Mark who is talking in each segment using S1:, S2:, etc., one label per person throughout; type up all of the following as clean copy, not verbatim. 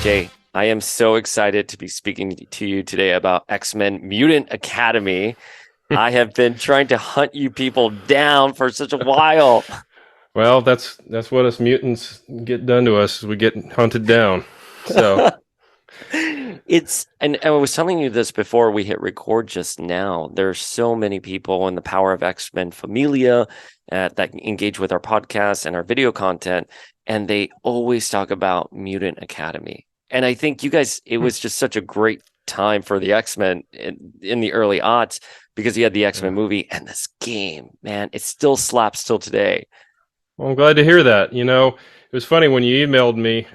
S1: Jay, I am so excited to be speaking to you today about X-Men Mutant Academy. I have been trying to hunt you people down for such a while.
S2: Well, that's what us mutants get done to us. Is we get hunted down. So,
S1: And I was telling you this before we hit record just now. There's so many people in the Power of X-Men Familia that engage with our podcast and our video content, and they always talk about Mutant Academy. And I think you guys, it was just such a great time for the X-Men in the early aughts because you had the X-Men
S2: yeah.
S1: movie and this game, man, it still slaps till today.
S2: Well, I'm glad to hear that. It was funny when you emailed me.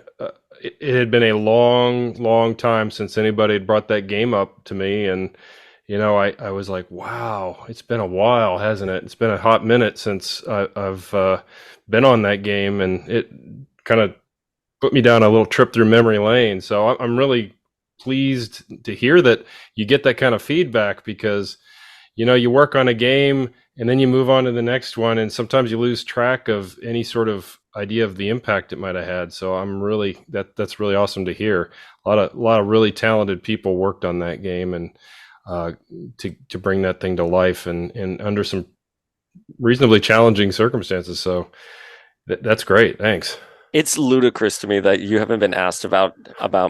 S2: It had been a long, long time since anybody had brought that game up to me, and I was like, wow, it's been a while, hasn't it? It's been a hot minute since I've been on that game, and it kind of put me down a little trip through memory lane. So I'm really pleased to hear that you get that kind of feedback because you work on a game and then you move on to the next one, and sometimes you lose track of any sort of idea of the impact it might have had. So I'm really that's really awesome to hear. A lot of really talented people worked on that game, and to bring that thing to life, and under some reasonably challenging circumstances. So that's great. Thanks.
S1: It's ludicrous to me that you haven't been asked about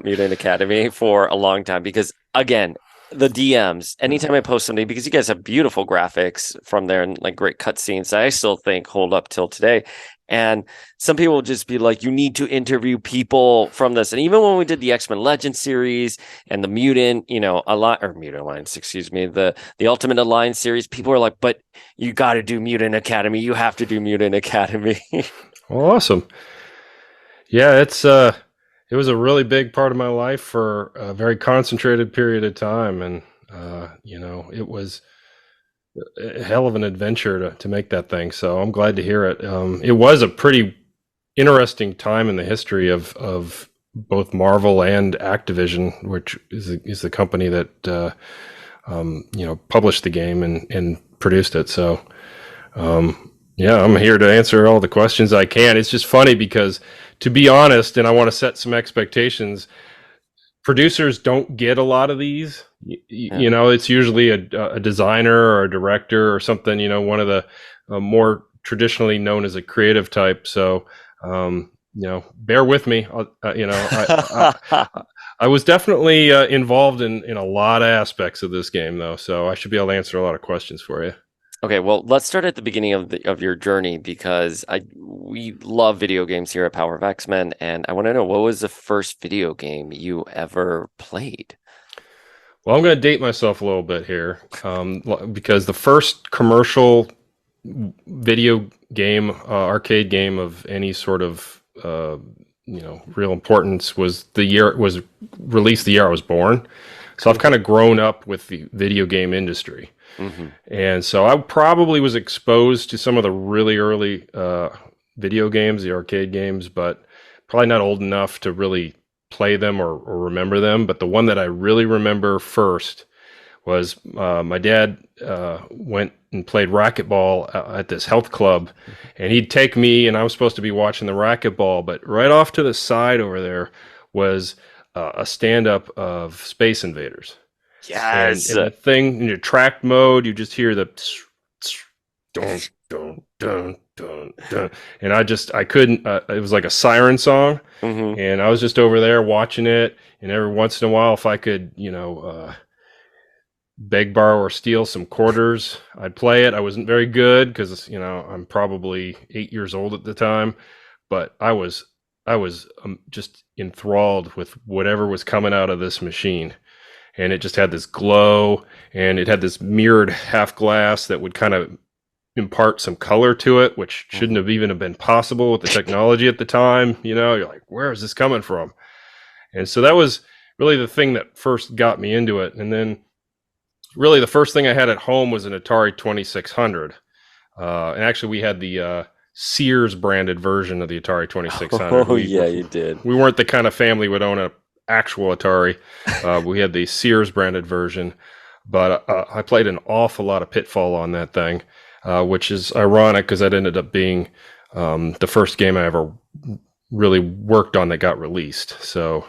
S1: Mutant Academy for a long time because again, the DMs, anytime I post something, because you guys have beautiful graphics from there and like great cutscenes that I still think hold up till today. And some people will just be like, you need to interview people from this. And even when we did the X-Men Legend series and the Mutant, Mutant Alliance, excuse me, the Ultimate Alliance series, people are like, but you got to do Mutant Academy. You have to do Mutant Academy.
S2: Well, awesome. Yeah, it was a really big part of my life for a very concentrated period of time, and it was a hell of an adventure to make that thing. So I'm glad to hear it. It was a pretty interesting time in the history of both Marvel and Activision, which is the company that published the game and produced it. So yeah, I'm here to answer all the questions I can. It's just funny because, to be honest, and I want to set some expectations, producers don't get a lot of these.
S1: Yeah.
S2: It's usually a designer or a director or something, one of the more traditionally known as a creative type. So, bear with me. I was definitely involved in a lot of aspects of this game, though, so I should be able to answer a lot of questions for you.
S1: Okay, well, let's start at the beginning of your journey because we love video games here at Power of X-Men, and I want to know what was the first video game you ever played?
S2: Well, I'm going to date myself a little bit here, because the first commercial video game, arcade game of any sort of real importance was the year it was released. The year I was born, so I've kind of grown up with the video game industry.
S1: Mm-hmm.
S2: And so I probably was exposed to some of the really early video games, the arcade games, but probably not old enough to really play them or remember them. But the one that I really remember first was my dad went and played racquetball at this health club, and he'd take me, and I was supposed to be watching the racquetball, but right off to the side over there was a stand-up of Space Invaders. And
S1: Yes.
S2: in the thing, in your track mode, you just hear the dun, dun, dun, dun, dun. And I couldn't, it was like a siren song.
S1: Mm-hmm.
S2: And I was just over there watching it. And every once in a while, if I could, beg, borrow, or steal some quarters, I'd play it. I wasn't very good because, I'm probably 8 years old at the time. But I was just enthralled with whatever was coming out of this machine. And it just had this glow, and it had this mirrored half glass that would kind of impart some color to it, which shouldn't have even have been possible with the technology at the time. You're like, where is this coming from? And so that was really the thing that first got me into it. And then really the first thing I had at home was an Atari 2600. And actually we had the Sears branded version of the Atari 2600.
S1: Oh, yeah, you did.
S2: We weren't the kind of family would own a actual Atari. We had the Sears branded version, but I played an awful lot of Pitfall on that thing, which is ironic because that ended up being the first game I ever really worked on that got released. So,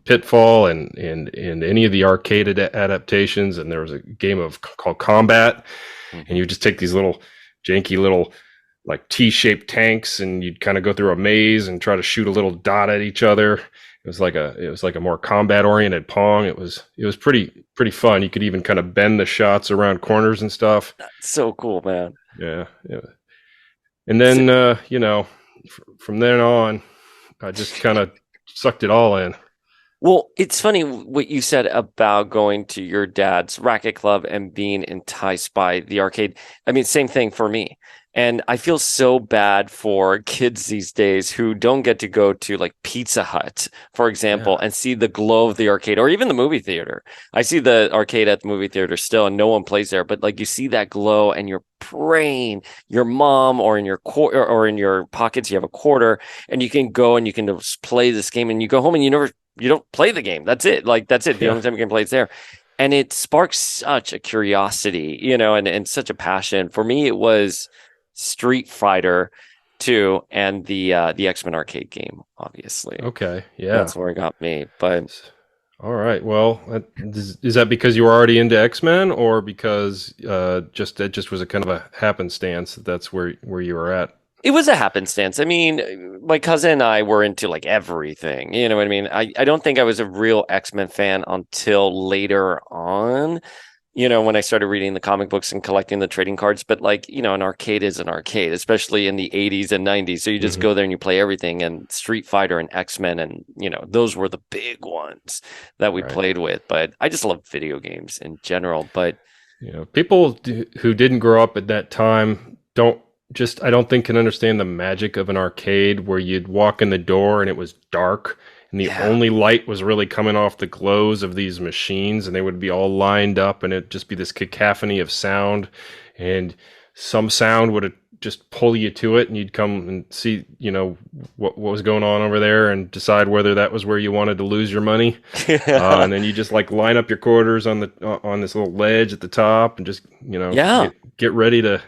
S2: Pitfall and any of the arcade adaptations, and there was a game called Combat, and
S1: Mhm.
S2: you just take these little janky little like T-shaped tanks, and you'd kind of go through a maze and try to shoot a little dot at each other. It was like a more combat oriented Pong. It was pretty fun. You could even kind of bend the shots around corners and stuff.
S1: So cool, man.
S2: Yeah, yeah. And
S1: So,
S2: then from then on, I just kind of sucked it all in.
S1: well, it's funny what you said about going to your dad's racket club and being enticed by the arcade. I mean, same thing for me. And I feel so bad for kids these days who don't get to go to like Pizza Hut, for example,
S2: Yeah,
S1: and see the glow of the arcade or even the movie theater. I see the arcade at the movie theater still, and no one plays there, but like you see that glow and you're praying your mom or in your or in your pockets, you have a quarter and you can go and you can just play this game and you go home and you don't play the game. That's it. Like that's it. The
S2: yeah.
S1: only time you can play is there. And it sparks such a curiosity, and such a passion. For me, it was Street Fighter 2 and the X-Men arcade game, obviously.
S2: Okay, yeah.
S1: That's where it got me. But
S2: All right. Well, is that because you were already into X-Men, or because just it just was a kind of a happenstance that's where you were at?
S1: it was a happenstance. I mean, my cousin and I were into like everything. You know what I mean? I don't think I was a real X-Men fan until later on, when I started reading the comic books and collecting the trading cards. But like, an arcade is an arcade, especially in the 80s and 90s. So you just
S2: Hmm.
S1: go there and you play everything. And Street Fighter and X-Men, and those were the big ones that we
S2: Right.
S1: played with. But I just love video games in general. But
S2: People who didn't grow up at that time I don't think can understand the magic of an arcade where you'd walk in the door and it was dark and the
S1: yeah.
S2: only light was really coming off the glows of these machines, and they would be all lined up, and it'd just be this cacophony of sound, and some sound would just pull you to it, and you'd come and see, what was going on over there and decide whether that was where you wanted to lose your money. And then you just like line up your quarters on this little ledge at the top, and just
S1: Yeah.
S2: get ready to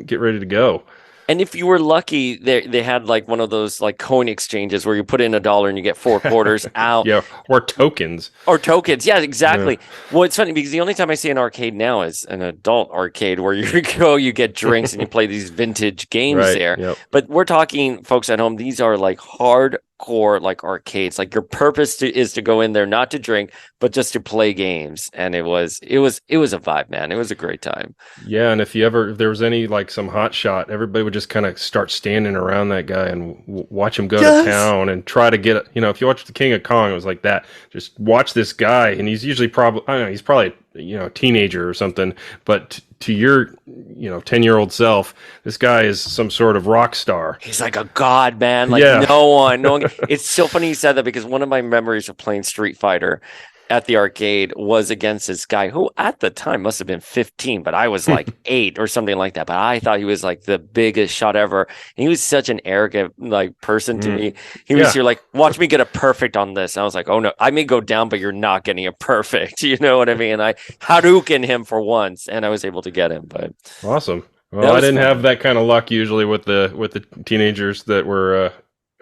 S2: get ready to go.
S1: And if you were lucky, they had like one of those like coin exchanges where you put in $1 and you get four quarters out.
S2: Yeah, or tokens.
S1: Or tokens. Yeah,
S2: Yeah.
S1: exactly. Well, it's funny because the only time I see an arcade now is an adult arcade where you go, you get drinks and you play these vintage games
S2: Right.
S1: there.
S2: Yep.
S1: But we're talking, folks at home, these are like hardcore like arcades. Like your purpose is to go in there not to drink, but just to play games. And it was a vibe, man. It was a great time.
S2: Yeah, and if there was any like some hot shot, everybody would just kind of start standing around that guy and watch him go to
S1: Yes.
S2: town and try to get it. If you watch the King of Kong, it was like that. Just watch this guy, and he's usually probably I don't know, he's probably a teenager or something, but to your 10-year-old self, this guy is some sort of rock star.
S1: He's like a god, man. Like
S2: Yeah.
S1: no one. It's so funny you said that because one of my memories of playing Street Fighter at the arcade was against this guy who at the time must have been 15, but I was like 8 or something like that. But I thought he was like the biggest shot ever. And he was such an arrogant like person to
S2: Mm.
S1: me. He was
S2: Yeah.
S1: here like, watch me get a perfect on this. And I was like, oh no, I may go down, but you're not getting a perfect. You know what I mean? I Hadouken him for once, and I was able to get him. But
S2: Awesome. Well,
S1: that
S2: I
S1: was
S2: didn't have
S1: fun.
S2: that kind of luck usually with the teenagers that were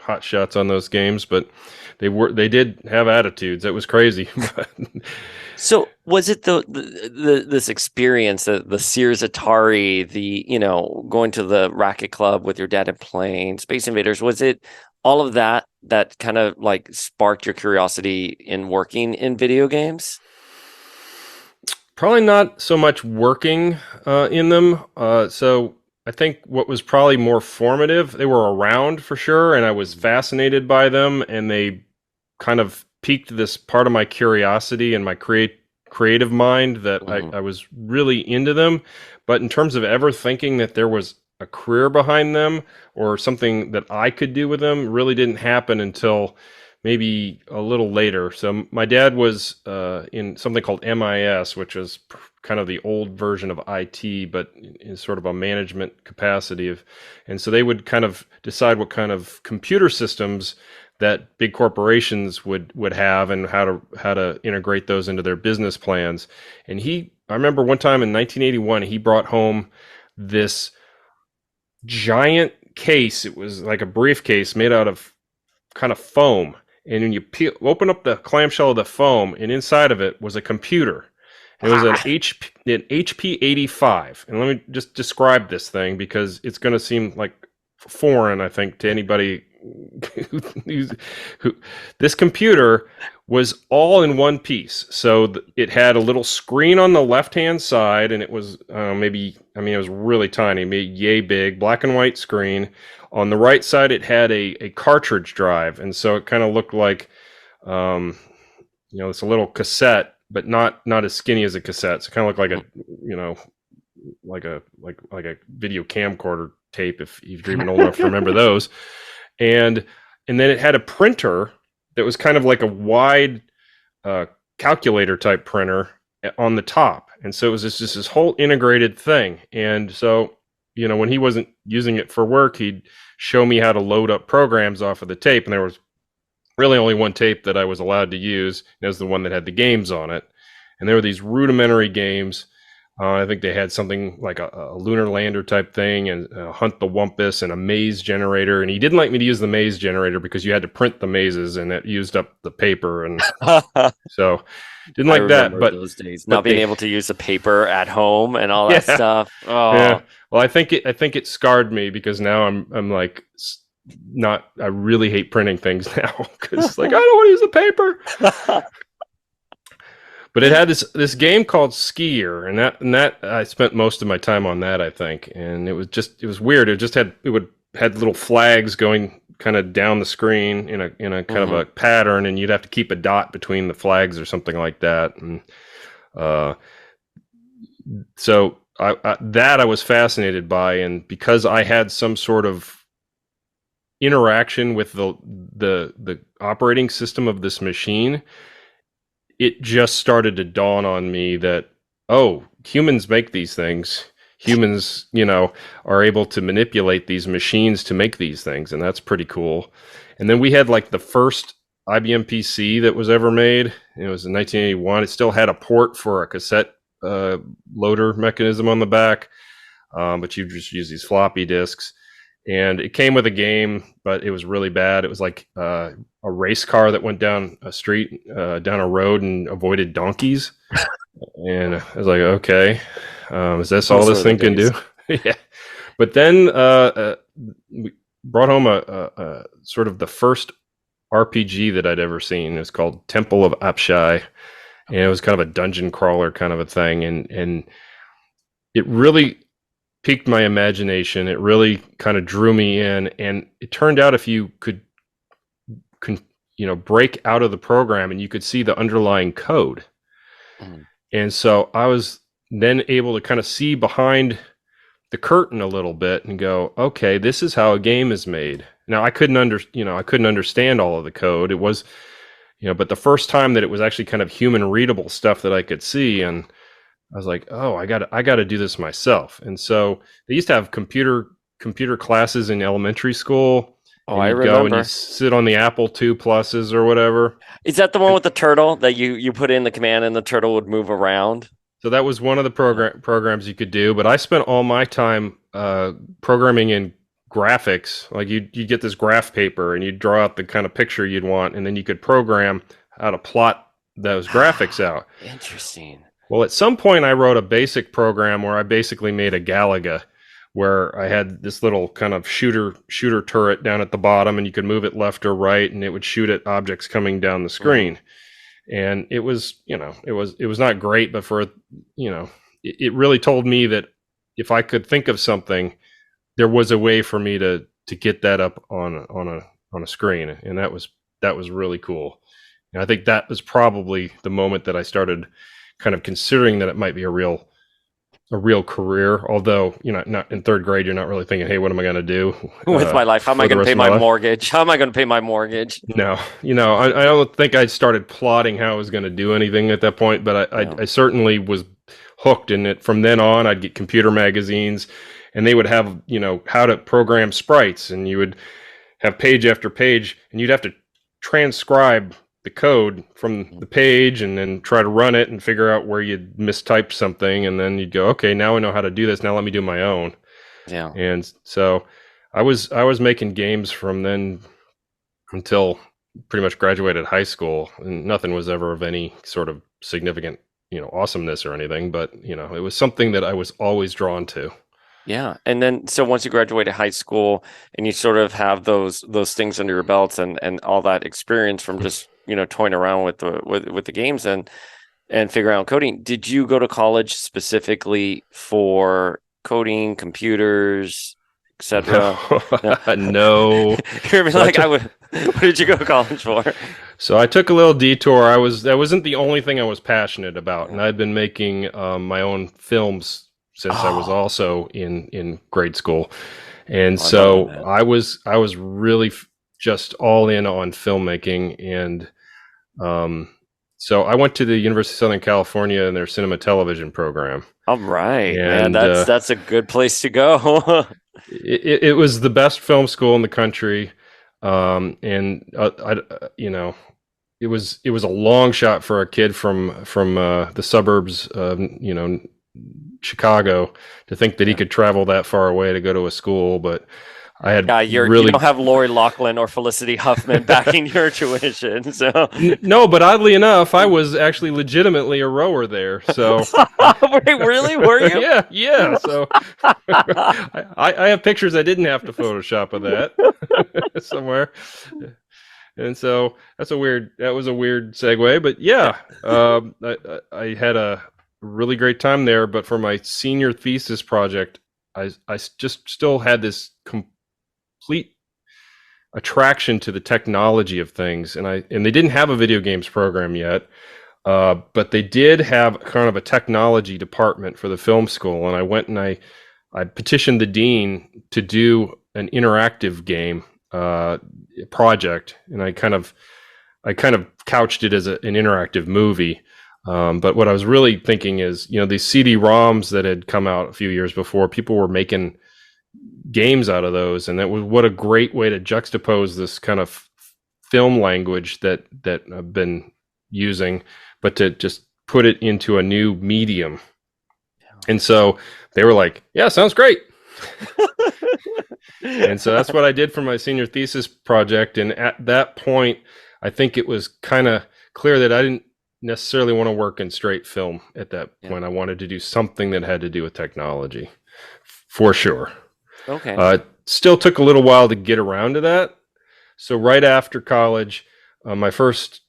S2: hot shots on those games, but they did have attitudes. That was crazy.
S1: So was it this experience, the Sears Atari, the going to the racket club with your dad and playing Space Invaders? Was it all of that kind of like sparked your curiosity in working in video games?
S2: Probably not so much working in them. So I think what was probably more formative, they were around for sure, and I was fascinated by them, and they kind of piqued this part of my curiosity and my creative mind that
S1: Mhm.
S2: I was really into them. But in terms of ever thinking that there was a career behind them or something that I could do with them, really didn't happen until maybe a little later. So my dad was in something called MIS, which is kind of the old version of IT, but in sort of a management capacity of, and so they would kind of decide what kind of computer systems that big corporations would have and how to integrate those into their business plans. And I remember one time in 1981, he brought home this giant case. It was like a briefcase made out of kind of foam. And when you open up the clamshell of the foam, and inside of it was a computer. It was
S1: Ah.
S2: an HP 85. And let me just describe this thing because it's going to seem like foreign, I think, to anybody who this computer was all in one piece. So it had a little screen on the left-hand side, and it was maybe, I mean, it was really tiny, maybe yay big, black and white screen. On the right side, it had a cartridge drive, and so it kind of looked like, it's a little cassette, but not as skinny as a cassette. So it kind of looked like a video camcorder tape, if you're even old enough to remember those. And then it had a printer that was kind of like a wide calculator type printer on the top. And so it was just this whole integrated thing. And so, when he wasn't using it for work, he'd show me how to load up programs off of the tape. And there was really only one tape that I was allowed to use. And it was the one that had the games on it. And there were these rudimentary games. I think they had something like a lunar lander type thing, and Hunt the Wumpus, and a maze generator. And he didn't like me to use the maze generator because you had to print the mazes, and it used up the paper. And so didn't
S1: I
S2: like that.
S1: remember
S2: But
S1: those days, not being able to use the paper at home and all that
S2: yeah,
S1: stuff. Oh,
S2: yeah. Well, I think it scarred me because now I'm like not. I really hate printing things now because it's like I don't want to use the paper. But it had this game called Skier, and that I spent most of my time on that, I think. And it was weird. It had little flags going kind of down the screen in a kind of a pattern, and you'd have to keep a dot between the flags or something like that. And so I was fascinated by, and because I had some sort of interaction with the operating system of this machine, it just started to dawn on me that, oh, humans make these things. Humans, are able to manipulate these machines to make these things, and that's pretty cool. And then we had like the first IBM PC that was ever made. It was in 1981. It still had a port for a cassette loader mechanism on the back, but you just use these floppy disks. And it came with a game, but it was really bad. It was like a race car that went down a street, down a road, and avoided donkeys. And I was like, okay, is this all this thing can do? Yeah. But then we brought home a sort of the first RPG that I'd ever seen. It was called Temple of Apshai, and it was kind of a dungeon crawler kind of a thing. And it really piqued my imagination. It really kind of drew me in, and it turned out if you could break out of the program and you could see the underlying code. And so I was then able to kind of see behind the curtain a little bit and go, okay, this is how a game is made. Now I couldn't understand all of the code. It was, but the first time that it was actually kind of human readable stuff that I could see, and I was like, oh, I got to do this myself. And so they used to have computer classes in elementary school.
S1: Oh,
S2: and
S1: I
S2: you'd
S1: remember.
S2: go and you sit on the Apple II pluses or whatever.
S1: Is that the one with the turtle that you put in the command and the turtle would move around?
S2: So that was one of the programs you could do. But I spent all my time programming in graphics. Like you get this graph paper and you'd draw out the kind of picture you'd want, and then you could program how to plot those graphics out.
S1: Interesting.
S2: Well, at some point I wrote a basic program where I basically made a Galaga, where I had this little kind of shooter turret down at the bottom, and you could move it left or right, and it would shoot at objects coming down the screen. And it was, it was not great, but for, it really told me that if I could think of something, there was a way for me to get that up on a screen, and that was really cool. And I think that was probably the moment that I started kind of considering that it might be a real career. Although, not in third grade, you're not really thinking, hey, what am I going to do
S1: with my life? How am I going to pay my mortgage? How am I going to pay my mortgage?
S2: No, I don't think I started plotting how I was going to do anything at that point, but I certainly was hooked in it. From then on, I'd get computer magazines, and they would have, how to program sprites, and you would have page after page, and you'd have to transcribe the code from the page and then try to run it and figure out where you'd mistyped something, and then you'd go, okay, now I know how to do this, now let me do my own.
S1: Yeah.
S2: And so I was making games from then until pretty much graduated high school, and nothing was ever of any sort of significant, awesomeness or anything. But it was something that I was always drawn to.
S1: Yeah. And then so once you graduated high school and you sort of have those things under your belts and all that experience from just, toying around with the games and figuring out coding, did you go to college specifically for coding, computers, etc.? No.
S2: No.
S1: You're
S2: So I
S1: like I
S2: took
S1: would what did you go to college for?
S2: so I took a little detour. That wasn't the only thing I was passionate about,
S1: Yeah.
S2: and I'd been making my own films since I was
S1: Oh,
S2: also in grade school. And
S1: I love
S2: so
S1: that.
S2: I was really just all in on filmmaking, and um, so I went to the University of Southern California in their cinema television program,
S1: All right, man.
S2: and
S1: That's a good place to go.
S2: it was the best film school in the country, and it was a long shot for a kid from the suburbs of Chicago to think that he
S1: Yeah.
S2: could travel that far away to go to a school, but I had
S1: Yeah, you don't
S2: really
S1: have Lori Loughlin or Felicity Huffman backing your tuition, so
S2: no, but oddly enough, I was actually legitimately a rower there. So
S1: wait, really? Were you?
S2: yeah, yeah. So I have pictures I didn't have to Photoshop of that somewhere, and so that was a weird segue, but yeah, I had a really great time there. But for my senior thesis project, I just still had this complete attraction to the technology of things, and they didn't have a video games program yet, but they did have kind of a technology department for the film school, and I went and I petitioned the dean to do an interactive game project, and I kind of couched it as an interactive movie. But what I was really thinking is, these CD-ROMs that had come out a few years before, people were making games out of those, and that was what a great way to juxtapose this kind of film language that I've been using, but to just put it into a new medium. And so they were like, "Yeah, sounds great." And so that's what I did for my senior thesis project. And at that point, I think it was kind of clear that I didn't necessarily want to work in straight film at that
S1: Yeah.
S2: point. I wanted to do something that had to do with technology, for sure.
S1: Okay.
S2: Still took a little while to get around to that. So right after college, my first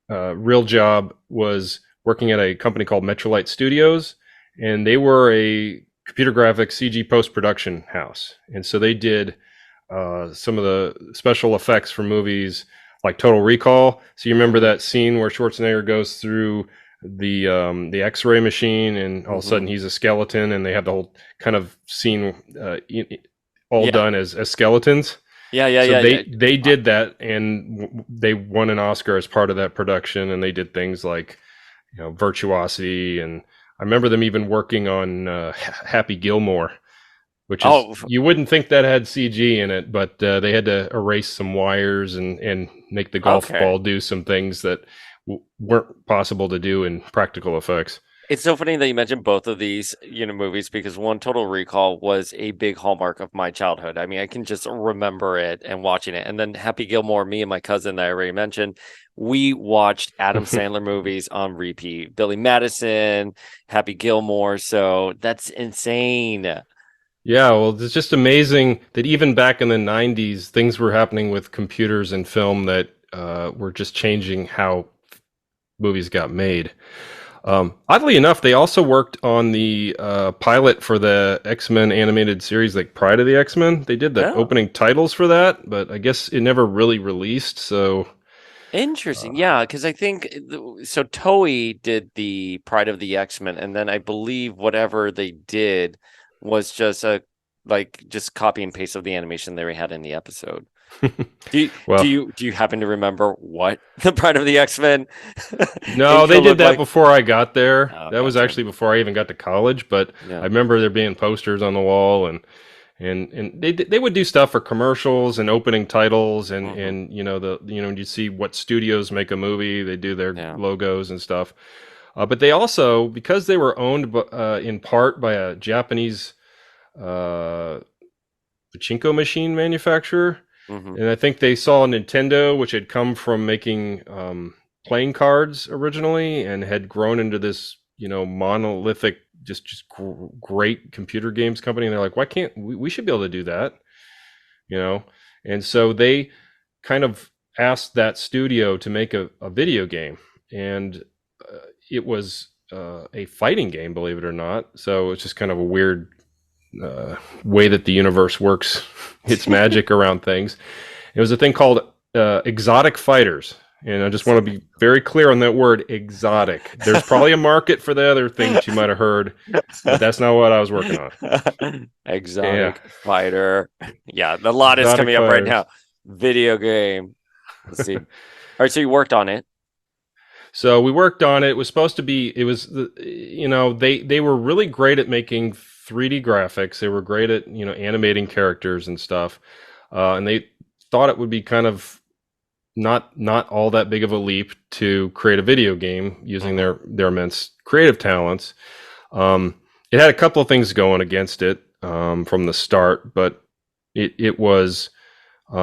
S2: real job was working at a company called Metrolight Studios, and they were a computer graphics CG post production house, and so they did some of the special effects for movies like Total Recall. So you remember
S1: Mm-hmm.
S2: that scene where Schwarzenegger goes through the X-ray machine, and all of a
S1: Mm-hmm.
S2: sudden he's a skeleton, and they have the whole kind of scene all
S1: Yeah.
S2: done as skeletons.
S1: Yeah, yeah,
S2: So
S1: yeah, yeah.
S2: they did that, and they won an Oscar as part of that production. And they did things like Virtuosity, and I remember them even working on Happy Gilmore, which is,
S1: Oh,
S2: you wouldn't think that had CG in it, but they had to erase some wires and make the golf
S1: okay.
S2: ball do some things that weren't possible to do in practical effects.
S1: It's so funny that you mentioned both of these, movies because one, Total Recall, was a big hallmark of my childhood. I mean, I can just remember it and watching it. And then Happy Gilmore, me and my cousin that I already mentioned, we watched Adam Sandler movies on repeat. Billy Madison, Happy Gilmore. So that's insane.
S2: Yeah, well, it's just amazing that even back in the 90s, things were happening with computers and film that were just changing how movies got made. Oddly enough, they also worked on the pilot for the X-Men animated series, like Pride of the X-Men. They did the
S1: Oh,
S2: opening titles for that, but I guess it never really released. So,
S1: interesting.
S2: uh,
S1: Yeah, because I think so. Toei did the Pride of the X-Men, and then I believe whatever they did was just just copy and paste of the animation they had in the episode. Do you do
S2: well,
S1: you do you happen to remember what the Pride of the X-Men
S2: no, they
S1: intro
S2: did
S1: looked
S2: that
S1: like?
S2: before I got there.
S1: Oh,
S2: That was
S1: gotcha.
S2: actually before I even got to college, but I
S1: Yeah.
S2: remember there being posters on the wall, and they would do stuff for commercials and opening titles, and
S1: Hmm.
S2: you see what studios make a movie, they do their
S1: Yeah.
S2: logos and stuff. But they also, because they were owned in part by a Japanese uh, pachinko machine manufacturer,
S1: Hmm.
S2: and I think they saw Nintendo, which had come from making playing cards originally, and had grown into this monolithic, great computer games company. And they're like, why can't we should be able to do that, you know? And so they kind of asked that studio to make a video game, and it was a fighting game, believe it or not. So it's just kind of a weird uh, way that the universe works its magic around things. It was a thing called exotic fighters. And I just want to be very clear on that word, exotic. There's probably a market for the other things you might have heard, but that's not what I was working on. Yeah,
S1: Exotic fighter. Yeah, the lot is
S2: exotic
S1: coming up right
S2: fighters.
S1: now. Video game. Let's see. All right, so you worked on it.
S2: So we worked on it. It was supposed to be. It was they were really great at making 3D graphics. They were great at animating characters and stuff, and they thought it would be kind of not all that big of a leap to create a video game using
S1: Hmm.
S2: their immense creative talents. Um, it had a couple of things going against it from the start, but it was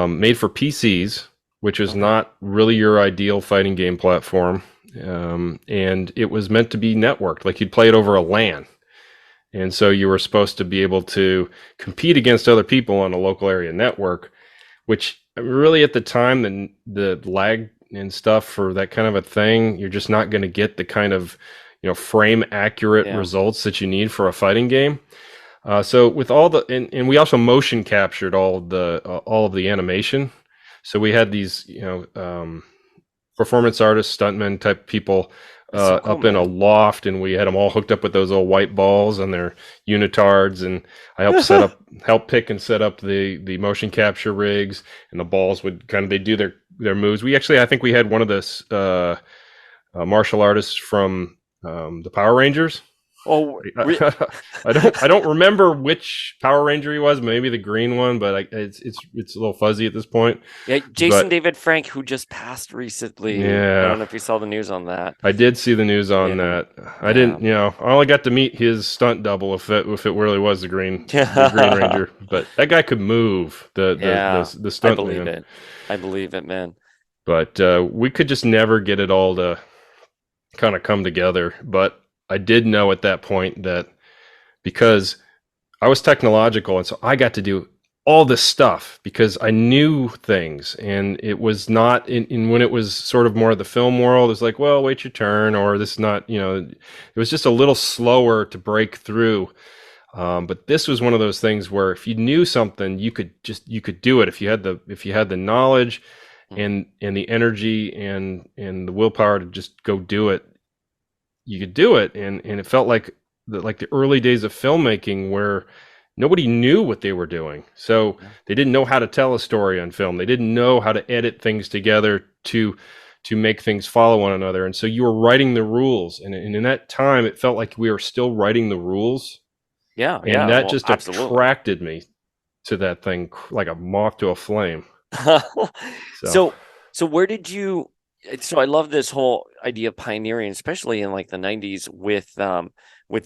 S2: made for PCs, which is
S1: Okay.
S2: not really your ideal fighting game platform. And it was meant to be networked, like you'd play it over a LAN. And so you were supposed to be able to compete against other people on a local area network, which really at the time, the lag and stuff for that kind of a thing, you're just not going to get the kind of frame accurate
S1: Yeah.
S2: results that you need for a fighting game. So with all the and we also motion captured all of the animation. So we had these performance artists, stuntmen type people
S1: That's so cool,
S2: up in a
S1: man.
S2: loft, and we had them all hooked up with those little white balls and their unitards. And I help pick and set up the motion capture rigs, and the balls would they do their moves. I think we had one of the martial artists from the Power Rangers.
S1: Oh,
S2: I don't remember which Power Ranger he was. Maybe the green one, but it's a little fuzzy at this point.
S1: yeah, Jason
S2: But
S1: David Frank, who just passed recently. I don't
S2: yeah,
S1: know if you saw the news on that.
S2: I did see the news on
S1: Yeah,
S2: that. I
S1: yeah.
S2: didn't, I only got to meet his stunt double if it really was the Green Ranger. But that guy could move
S1: Yeah,
S2: the
S1: I
S2: stunt
S1: believe
S2: man.
S1: it. I believe it, man.
S2: But we could just never get it all to kind of come together. But I did know at that point that because I was technological, and so I got to do all this stuff because I knew things, and it was not in when it was sort of more of the film world. It's like, well, wait your turn, or this is not, it was just a little slower to break through. But this was one of those things where if you knew something, you could do it if you had the knowledge
S1: Mhm.
S2: and the energy and the willpower to just go do it. You could do it, and it felt like the early days of filmmaking where nobody knew what they were doing. So
S1: Yeah.
S2: they didn't know how to tell a story on film. They didn't know how to edit things together to make things follow one another. And so you were writing the rules. And in that time, it felt like we were still writing the rules.
S1: Yeah,
S2: And
S1: yeah.
S2: that
S1: Well,
S2: just
S1: absolutely.
S2: attracted me to that thing like a moth to a flame. So
S1: So, so where did you? So I love this whole idea of pioneering, especially in like the 90s with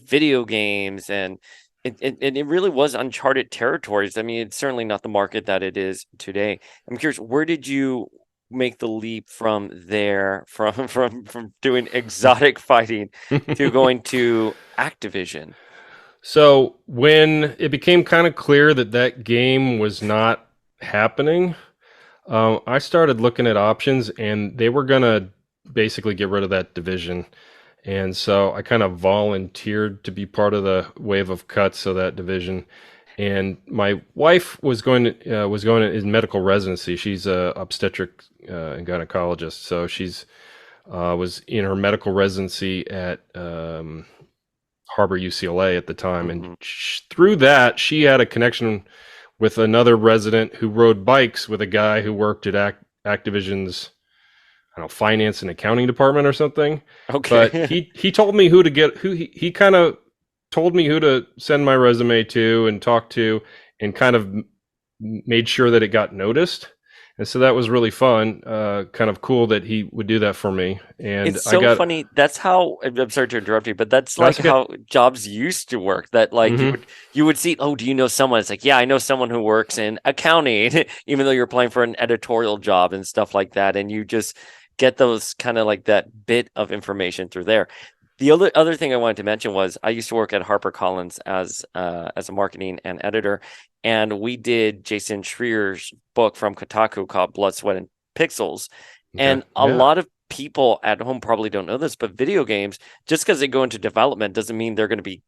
S1: video games and it really was uncharted territories. I mean, it's certainly not the market that it is today. I'm curious, where did you make the leap from there, from doing exotic fighting to going to Activision?
S2: so when it became kind of clear that that game was not happening, I started looking at options, and they were gonna basically get rid of that division. And so I kind of volunteered to be part of the wave of cuts of that division. And my wife was going in medical residency. She's a obstetric and gynecologist, so she's was in her medical residency at Harbor UCLA at the time, and
S1: Hmm.
S2: through that she had a connection with another resident who rode bikes with a guy who worked at Activision's, I don't know, finance and accounting department or something. But
S1: Okay.
S2: he told me who to get, he kind of told me who to send my resume to and talk to, and kind of made sure that it got noticed. And so that was really fun. Kind of cool that he would do that for me. And
S1: It's
S2: I
S1: so
S2: got,
S1: funny. That's how I'm sorry to interrupt you, but that's like
S2: that's okay.
S1: how jobs used to work. That like
S2: Hmm.
S1: you would see, oh, do you know someone? It's like, yeah, I know someone who works in accounting, even though you're applying for an editorial job and stuff like that. And you just get those kind of like that bit of information through there. The other thing I wanted to mention was I used to work at HarperCollins as a marketing and editor, and we did Jason Schreier's book from Kotaku called Blood, Sweat, and Pixels.
S2: Okay.
S1: And a
S2: Yeah.
S1: lot of people at home probably don't know this, but video games, just because they go into development doesn't mean they're going to be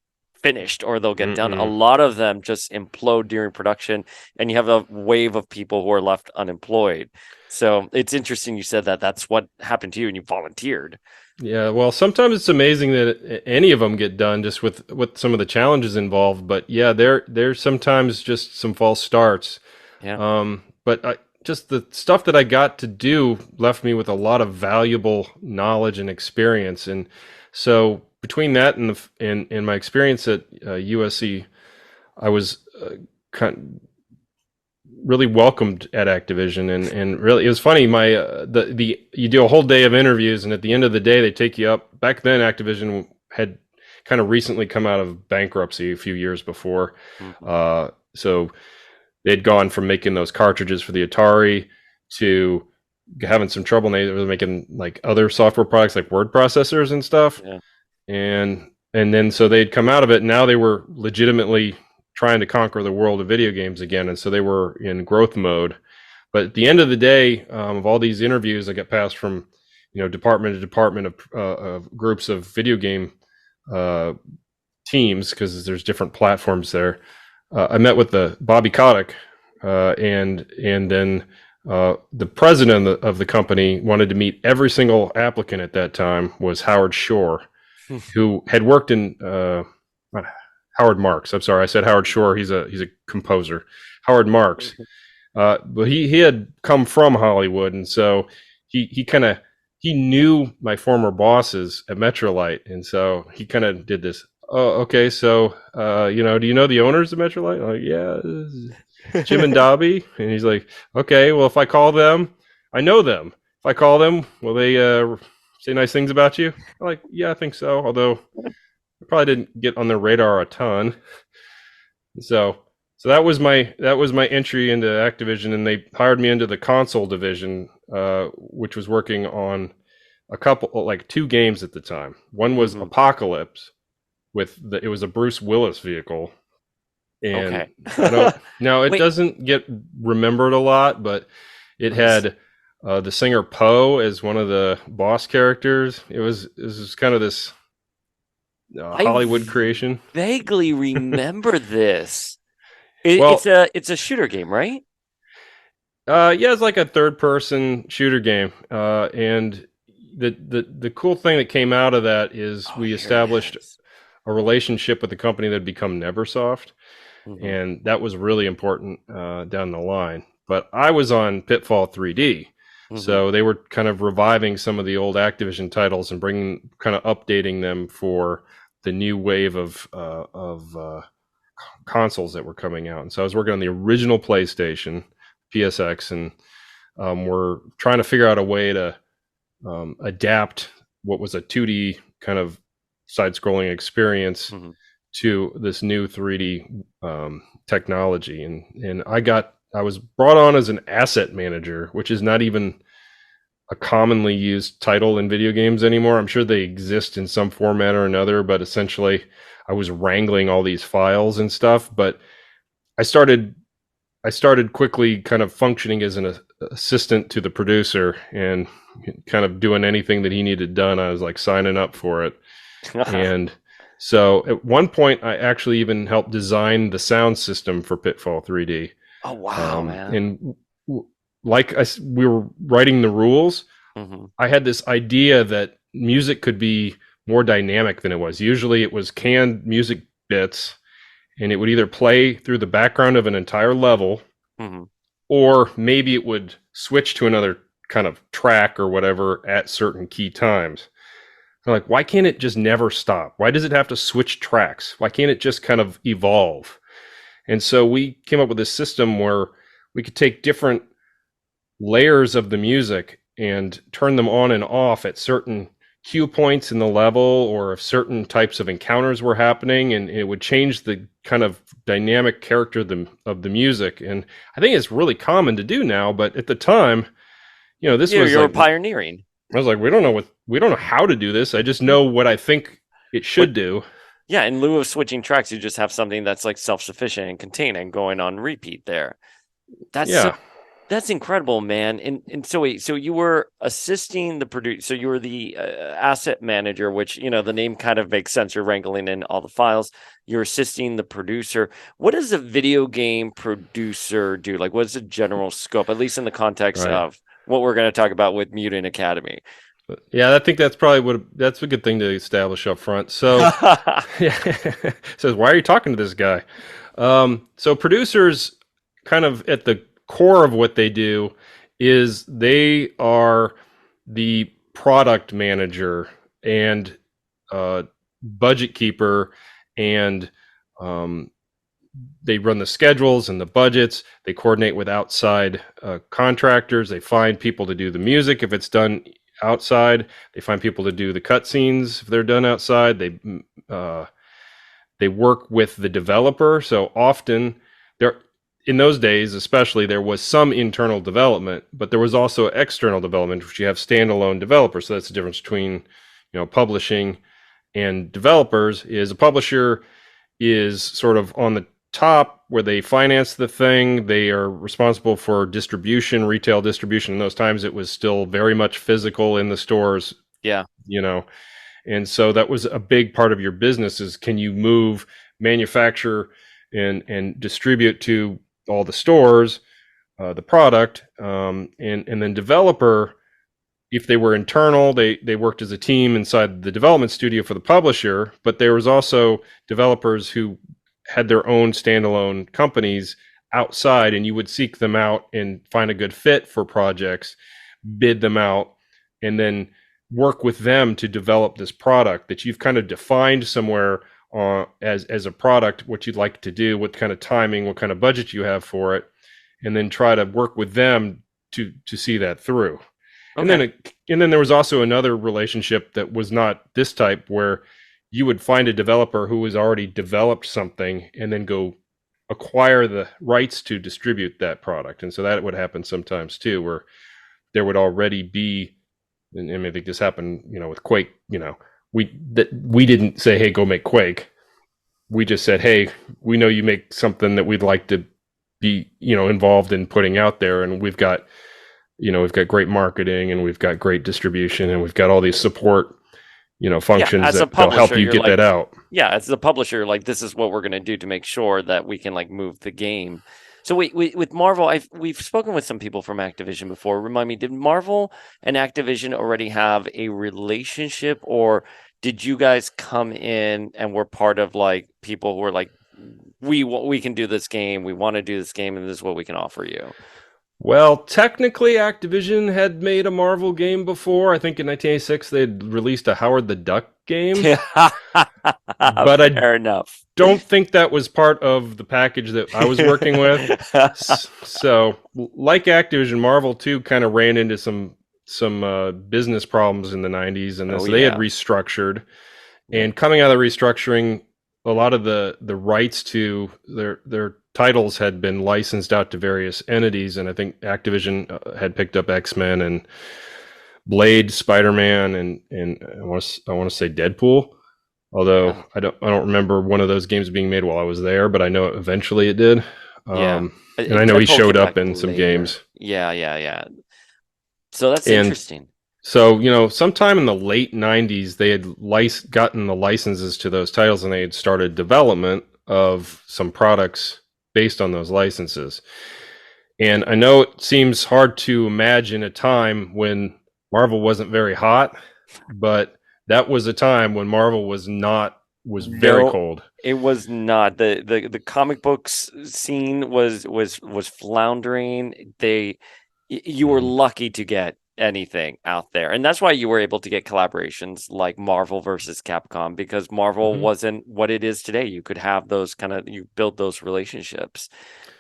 S1: finished or they'll get done. A
S2: Mm-mm.
S1: lot of them just implode during production, and you have a wave of people who are left unemployed. So it's interesting you said that that's what happened to you and you volunteered.
S2: Yeah, well, sometimes it's amazing that any of them get done just with some of the challenges involved. But yeah, there's sometimes just some false starts.
S1: Yeah.
S2: But just the stuff that I got to do left me with a lot of valuable knowledge and experience. And so between that and and my experience at USC, I was kind really welcomed at Activision, and really it was funny. My the you do a whole day of interviews, and at the end of the day, they take you up. Back then, Activision had kind of recently come out of bankruptcy a few years before,
S1: Mhm.
S2: so they'd gone from making those cartridges for the Atari to having some trouble. And they were making like other software products like word processors and stuff,
S1: Yeah.
S2: and then so they'd come out of it. And now they were legitimately trying to conquer the world of video games again, and so they were in growth mode. But at the end of the day, of all these interviews I got passed from, department to department of groups of video game uh, teams, because there's different platforms there. I met with the Bobby Kotick, and then the president of the company wanted to meet every single applicant at that time was Howard Shore, who had worked in Howard Marks. I'm sorry, I said Howard Shore. He's a composer. Howard Marks, but he had come from Hollywood, and so he kind of he knew my former bosses at Metrolight, and so he kind of did this. Oh, okay. So, do you know the owners of Metrolight? I'm like, yeah, this is Jim and Dobby. And he's like, okay, well, if I call them, I know them. If I call them, will they say nice things about you? I'm like, yeah, I think so. Although I probably didn't get on their radar a ton. So, so that was my entry into Activision, and they hired me into the console division, which was working on a couple, like two games at the time. One was
S1: Mhm.
S2: Apocalypse, it was a Bruce Willis vehicle, and
S1: Okay.
S2: I don't now it
S1: Wait,
S2: doesn't get remembered a lot, but it
S1: nice.
S2: had the singer Poe as one of the boss characters. It was kind of this
S1: I
S2: Hollywood creation.
S1: vaguely remember this. It's
S2: Well,
S1: a shooter game, right?
S2: yeah, it's like a third person shooter game, and the cool thing that came out of that is
S1: Oh,
S2: we
S1: here it
S2: established
S1: is.
S2: a relationship with the company that had become Neversoft,
S1: Hmm.
S2: and that was really important down the line. But I was on Pitfall 3D,
S1: Hmm.
S2: so they were kind of reviving some of the old Activision titles and bringing, kind of updating them for the new wave of consoles that were coming out. And so I was working on the original PlayStation, PSX, and we're trying to figure out a way to adapt what was a 2D kind of side-scrolling experience
S1: Hmm.
S2: to this new 3D technology. And I was brought on as an asset manager, which is not even a commonly used title in video games anymore. I'm sure they exist in some format or another, but essentially I was wrangling all these files and stuff. But I started I started quickly kind of functioning as an assistant to the producer and kind of doing anything that he needed done. I was like signing up for it. And so at one point, I actually even helped design the sound system for Pitfall 3D.
S1: Oh wow, man.
S2: And like we were writing the rules,
S1: Hmm.
S2: I had this idea that music could be more dynamic than it was. Usually it was canned music bits, and it would either play through the background of an entire level,
S1: Hmm.
S2: or maybe it would switch to another kind of track or whatever at certain key times. I'm like, why can't it just never stop? Why does it have to switch tracks? Why can't it just kind of evolve? And so we came up with this system where we could take different layers of the music and turn them on and off at certain cue points in the level, or if certain types of encounters were happening, and it would change the kind of dynamic character of the music. And I think it's really common to do now, but at the time, this was
S1: You're
S2: like,
S1: pioneering.
S2: I was like, we don't know how to do this. I just know what I think it
S1: What?
S2: should do.
S1: Yeah, in lieu of switching tracks, you just have something that's like self-sufficient and contained and going on repeat there. That's so
S2: Yeah,
S1: that's incredible, man. And so wait, so you were assisting the producer, so you were the asset manager, which the name kind of makes sense. You're wrangling in all the files. You're assisting the producer. What does a video game producer do? Like, what's the general scope, at least in the context
S2: right.
S1: of what we're going to talk about with Mutant Academy?
S2: Yeah, I think that's probably that's a good thing to establish up front. So, yeah, says, why are you talking to this guy? So producers, kind of at the core of what they do, is they are the product manager and budget keeper, and um, they run the schedules and the budgets. They coordinate with outside contractors. They find people to do the music if it's done outside. They find people to do the cutscenes if they're done outside. They work with the developer. So often, there in those days, especially, there was some internal development, but there was also external development, which you have standalone developers. So that's the difference between publishing and developers. Is a publisher is sort of on the top, where they finance the thing. They are responsible for distribution, retail distribution. In those times, it was still very much physical in the stores,
S1: Yeah.
S2: and so that was a big part of your business: is can you move, manufacture, and distribute to all the stores the product, and then developer. If they were internal, they worked as a team inside the development studio for the publisher, but there was also developers who had their own standalone companies outside, and you would seek them out and find a good fit for projects, bid them out, and then work with them to develop this product that you've kind of defined somewhere as a product, what you'd like to do, what kind of timing, what kind of budget you have for it, and then try to work with them to see that through.
S1: Okay.
S2: And then there was also another relationship that was not this type, where you would find a developer who has already developed something and then go acquire the rights to distribute that product. And so that would happen sometimes too, where there would already be, and I think this happened, with Quake. We didn't say, hey, go make Quake. We just said, hey, we know you make something that we'd like to be, involved in putting out there, and we've got great marketing, and we've got great distribution, and we've got all these support,
S1: Yeah,
S2: functions
S1: as a
S2: that'll help
S1: publisher,
S2: you
S1: you're
S2: get
S1: like,
S2: that out.
S1: yeah, as the publisher, like this is what we're going to do to make sure that we can like move the game. So wait, with Marvel, we've spoken with some people from Activision before. Remind me, did Marvel and Activision already have a relationship, or did you guys come in and were part of like people who were like, we can do this game, we want to do this game, and this is what we can offer you?
S2: Well, technically, Activision had made a Marvel game before. I think in 1986 they had released a Howard the Duck game, but I
S1: Fair enough.
S2: don't think that was part of the package that I was working with. So, like Activision, Marvel too kind of ran into some business problems in the 90s, and
S1: Oh
S2: so they had
S1: yeah.
S2: restructured.
S1: Yeah.
S2: And coming out of the restructuring, a lot of the rights to their titles had been licensed out to various entities, and I think Activision had picked up X-Men and Blade, Spider-Man, and I want to say Deadpool. Although
S1: Yeah.
S2: I don't remember one of those games being made while I was there, but I know eventually it did.
S1: Yeah.
S2: And I know he
S1: Deadpool
S2: showed
S1: came back
S2: up in some
S1: later.
S2: games.
S1: Yeah, yeah, yeah. So that's
S2: And
S1: interesting.
S2: so, sometime in the late 90s, they had gotten the licenses to those titles, and they had started development of some products based on those licenses. And I know it seems hard to imagine a time when Marvel wasn't very hot, but that was a time when Marvel was very
S1: No,
S2: cold.
S1: it was not. The comic books scene was floundering. You were
S2: Mhm.
S1: lucky to get anything out there. And that's why you were able to get collaborations like Marvel versus Capcom, because Marvel
S2: Hmm.
S1: wasn't what it is today. You could have those kind of, you build those relationships.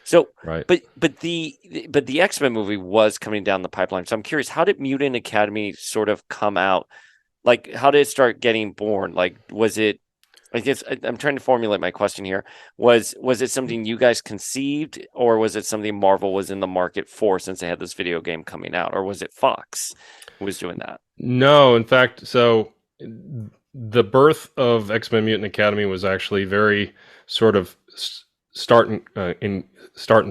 S1: So,
S2: Right.
S1: but the X-Men movie was coming down the pipeline. So I'm curious, how did Mutant Academy sort of come out? Like, how did it start getting born? Like, was it, I guess I'm trying to formulate my question here. Was it something you guys conceived, or was it something Marvel was in the market for since they had this video game coming out, or was it Fox who was doing that?
S2: No, in fact, so the birth of X-Men Mutant Academy was actually very sort of start and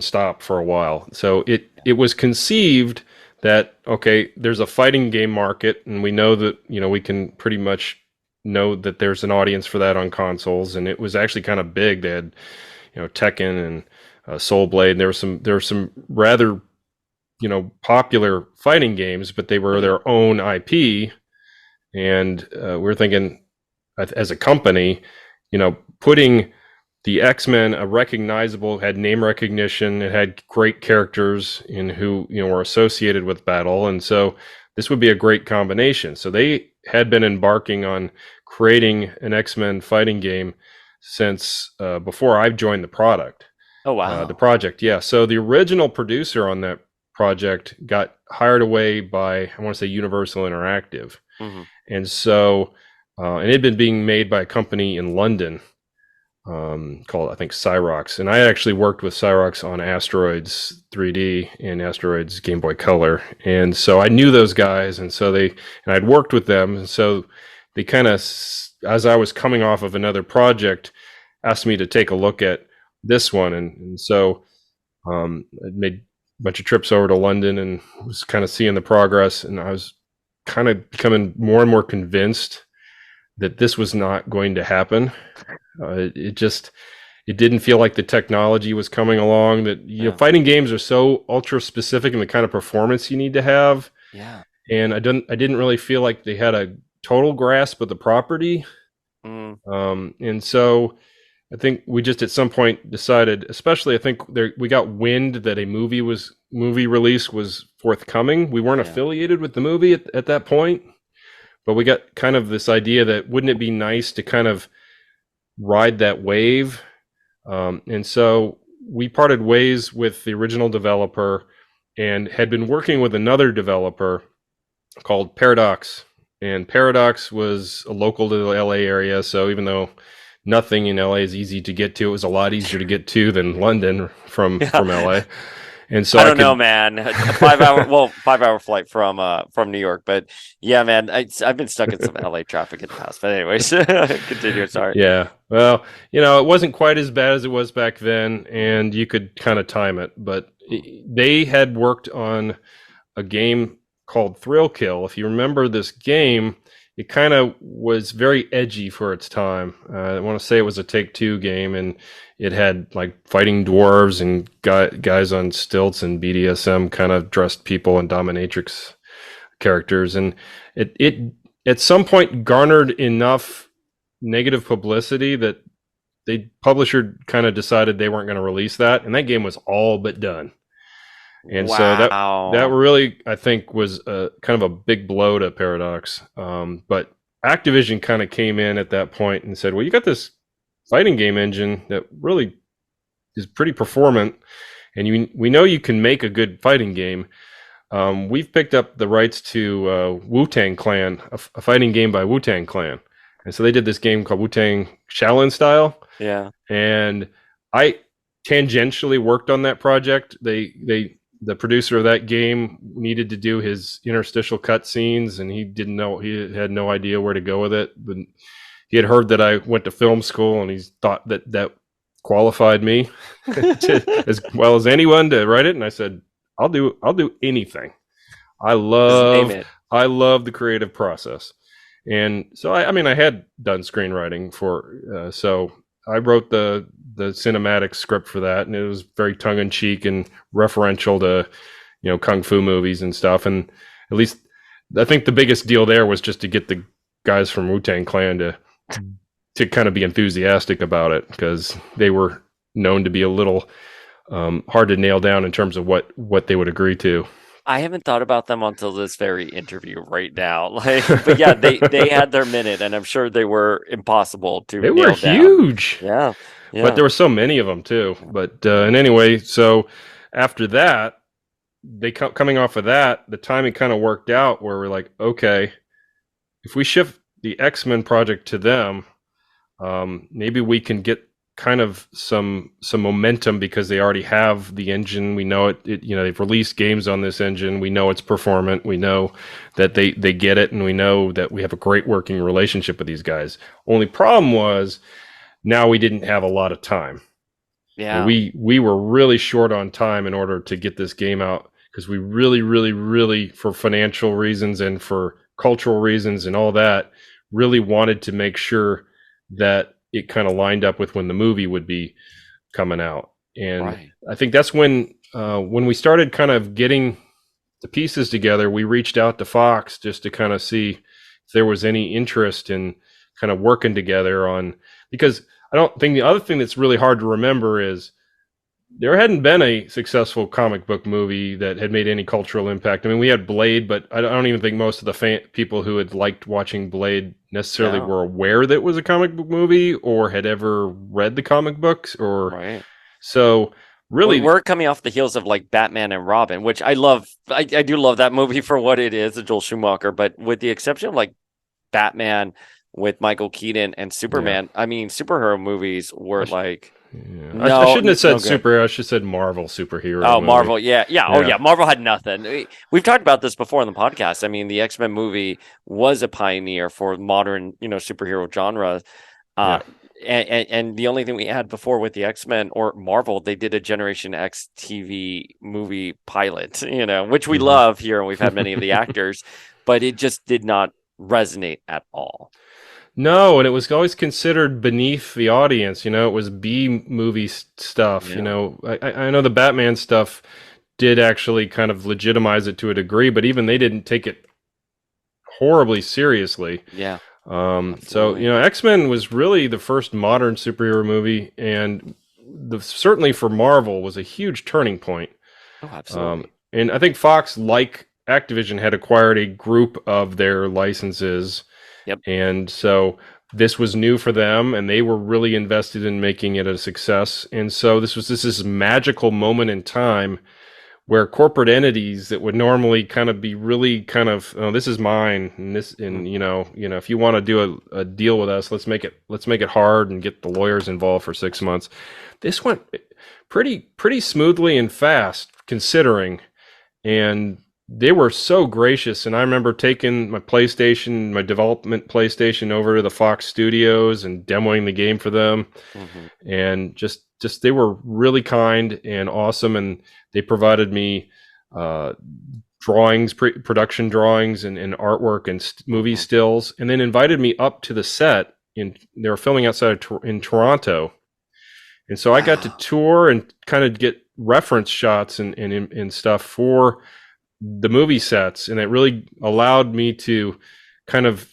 S2: stop for a while. So it was conceived that, okay, there's a fighting game market, and we know that, we can pretty much know that there's an audience for that on consoles, and it was actually kind of big. They had, Tekken and Soul Blade. And there were some rather, popular fighting games, but they were
S1: Mhm.
S2: their own IP. And we were thinking, as a company, putting the X-Men, a recognizable, had name recognition, it had great characters in who, were associated with battle. And so this would be a great combination. So they had been embarking on creating an X-Men fighting game since before I joined
S1: Oh
S2: the
S1: wow.
S2: project. Yeah. So the original producer on that project got hired away by, I want to say, Universal Interactive.
S1: Hmm.
S2: And so, and it had been being made by a company in London called, I think, Cyrox. And I actually worked with Cyrox on Asteroids 3D and Asteroids Game Boy Color. And so I knew those guys. And I'd worked with them. And so they kind of, as I was coming off of another project, asked me to take a look at this one. And so I made a bunch of trips over to London and was kind of seeing the progress. And I was kind of becoming more and more convinced that this was not going to happen. It didn't feel like the technology was coming along. That,
S1: Yeah.
S2: fighting games are so ultra specific in the kind of performance you need to have,
S1: Yeah.
S2: and I didn't really feel like they had a total grasp of the property.
S1: Mm,
S2: And so I think we just at some point decided, especially I think we got wind that a movie release was forthcoming. We weren't
S1: yeah.
S2: affiliated with the movie at that point, but we got kind of this idea that wouldn't it be nice to kind of ride that wave. And so we parted ways with the original developer and had been working with another developer called Paradox. And Paradox was a local to the LA area. So even though nothing in LA is easy to get to, it was a lot easier to get to than London
S1: Yeah.
S2: from LA. And so
S1: I
S2: I
S1: don't know,
S2: could,
S1: man. A 5 hour, well, 5 hour flight from New York, but yeah, man, I've been stuck in some LA traffic in the past. But anyways, continue. Sorry.
S2: yeah. Well, it wasn't quite as bad as it was back then, and you could kind of time it. But
S1: Mm.
S2: they had worked on a game called Thrill Kill. If you remember this game, it kind of was very edgy for its time. I want to say it was a Take-Two game, and it had like fighting dwarves and guys on stilts and BDSM kind of dressed people and dominatrix characters. And it at some point garnered enough negative publicity that the publisher kind of decided they weren't going to release that, and that game was all but done. And so that
S1: Wow.
S2: really, I think, was a kind of a big blow to Paradox. But Activision kind of came in at that point and said, "Well, you got this fighting game engine that really is pretty performant, and we know you can make a good fighting game. We've picked up the rights to Wu-Tang Clan, a fighting game by Wu-Tang Clan." And so they did this game called Wu-Tang Shaolin Style,
S1: Yeah.
S2: and I tangentially worked on that project. The producer of that game needed to do his interstitial cut scenes, and he had no idea where to go with it. But he had heard that I went to film school, and he thought that qualified me as well as anyone to write it. And I said, I'll do anything. I
S1: Just name
S2: love
S1: it.
S2: I love the creative process. And so I mean I had done screenwriting so I wrote the cinematic script for that, and it was very tongue in cheek and referential to kung fu movies and stuff. And at least I think the biggest deal there was just to get the guys from Wu Tang Clan to kind of be enthusiastic about it, because they were known to be a little hard to nail down in terms of what they would agree to.
S1: I haven't thought about them until this very interview right now. Like, but yeah, they had their minute, and I'm sure they were impossible to
S2: They were
S1: nail down.
S2: huge,
S1: Yeah,
S2: but
S1: yeah,
S2: there were so many of them too.
S1: yeah.
S2: But and anyway, so after that, coming off of that, the timing kind of worked out where we're like, okay, if we shift the X-Men project to them, maybe we can get kind of some momentum because they already have the engine. We know it. You know, they've released games on this engine. We know it's performant. We know that they get it, and we know that we have a great working relationship with these guys. Only problem was now we didn't have a lot of time. I mean,
S1: Yeah.
S2: we were really short on time in order to get this game out because we really, for financial reasons and for cultural reasons and all that, really wanted to make sure that it kind of lined up with when the movie would be coming out. And
S1: Right.
S2: I think that's when we started kind of getting the pieces together, we reached out to Fox just to kind of see if there was any interest in kind of working together on, because I don't think the other thing that's really hard to remember is there hadn't been a successful comic book movie that had made any cultural impact. I mean, we had Blade, but I don't even think most of the people who had liked watching Blade necessarily
S1: No.
S2: were aware that it was a comic book movie or had ever read the comic books. Or
S1: Right.
S2: so really,
S1: We're coming off the heels of like Batman and Robin, which I love. I do love that movie for what it is, a Joel Schumacher. But with the exception of like Batman with Michael Keaton and
S2: yeah.
S1: Superman, I mean, superhero movies
S2: I,
S1: were
S2: sh-
S1: like
S2: yeah. I
S1: no,
S2: shouldn't have said
S1: no good.
S2: superhero. I should have said Marvel superhero
S1: Oh,
S2: movie.
S1: Marvel, yeah, yeah, oh
S2: Yeah,
S1: yeah, Marvel had nothing. We've talked about this before in the podcast. I mean, the X-Men movie was a pioneer for modern, superhero genre. Uh,
S2: yeah.
S1: and the only thing we had before with the X-Men or Marvel, they did a Generation X TV movie pilot, which we
S2: Hmm.
S1: love here, and we've had many of the actors, but it just did not resonate at all.
S2: No, and it was always considered beneath the audience. You know, it was B movie stuff. You
S1: Yeah,
S2: know, I know the Batman stuff did actually kind of legitimize it to a degree, but even they didn't take it horribly seriously.
S1: yeah,
S2: So
S1: absolutely.
S2: X Men was really the first modern superhero movie, and certainly for Marvel was a huge turning point.
S1: Oh, absolutely.
S2: And I think Fox, like Activision, had acquired a group of their licenses,
S1: Yep.
S2: and so this was new for them, and they were really invested in making it a success. And so this magical moment in time where corporate entities that would normally kind of be really kind of, oh, this is mine, and this, and
S1: Mhm.
S2: if you want to do a deal with us, let's make it hard and get the lawyers involved for 6 months. This went pretty smoothly and fast considering, and they were so gracious. And I remember taking my development PlayStation over to the Fox Studios and demoing the game for them,
S1: Mhm.
S2: and just they were really kind and awesome, and they provided me uh, drawings, production drawings, and artwork and movie
S1: Mhm.
S2: stills, and then invited me up to the set. They were filming outside in Toronto, and so I got to
S1: Wow.
S2: tour and kind of get reference shots and stuff for the movie sets, and it really allowed me to kind of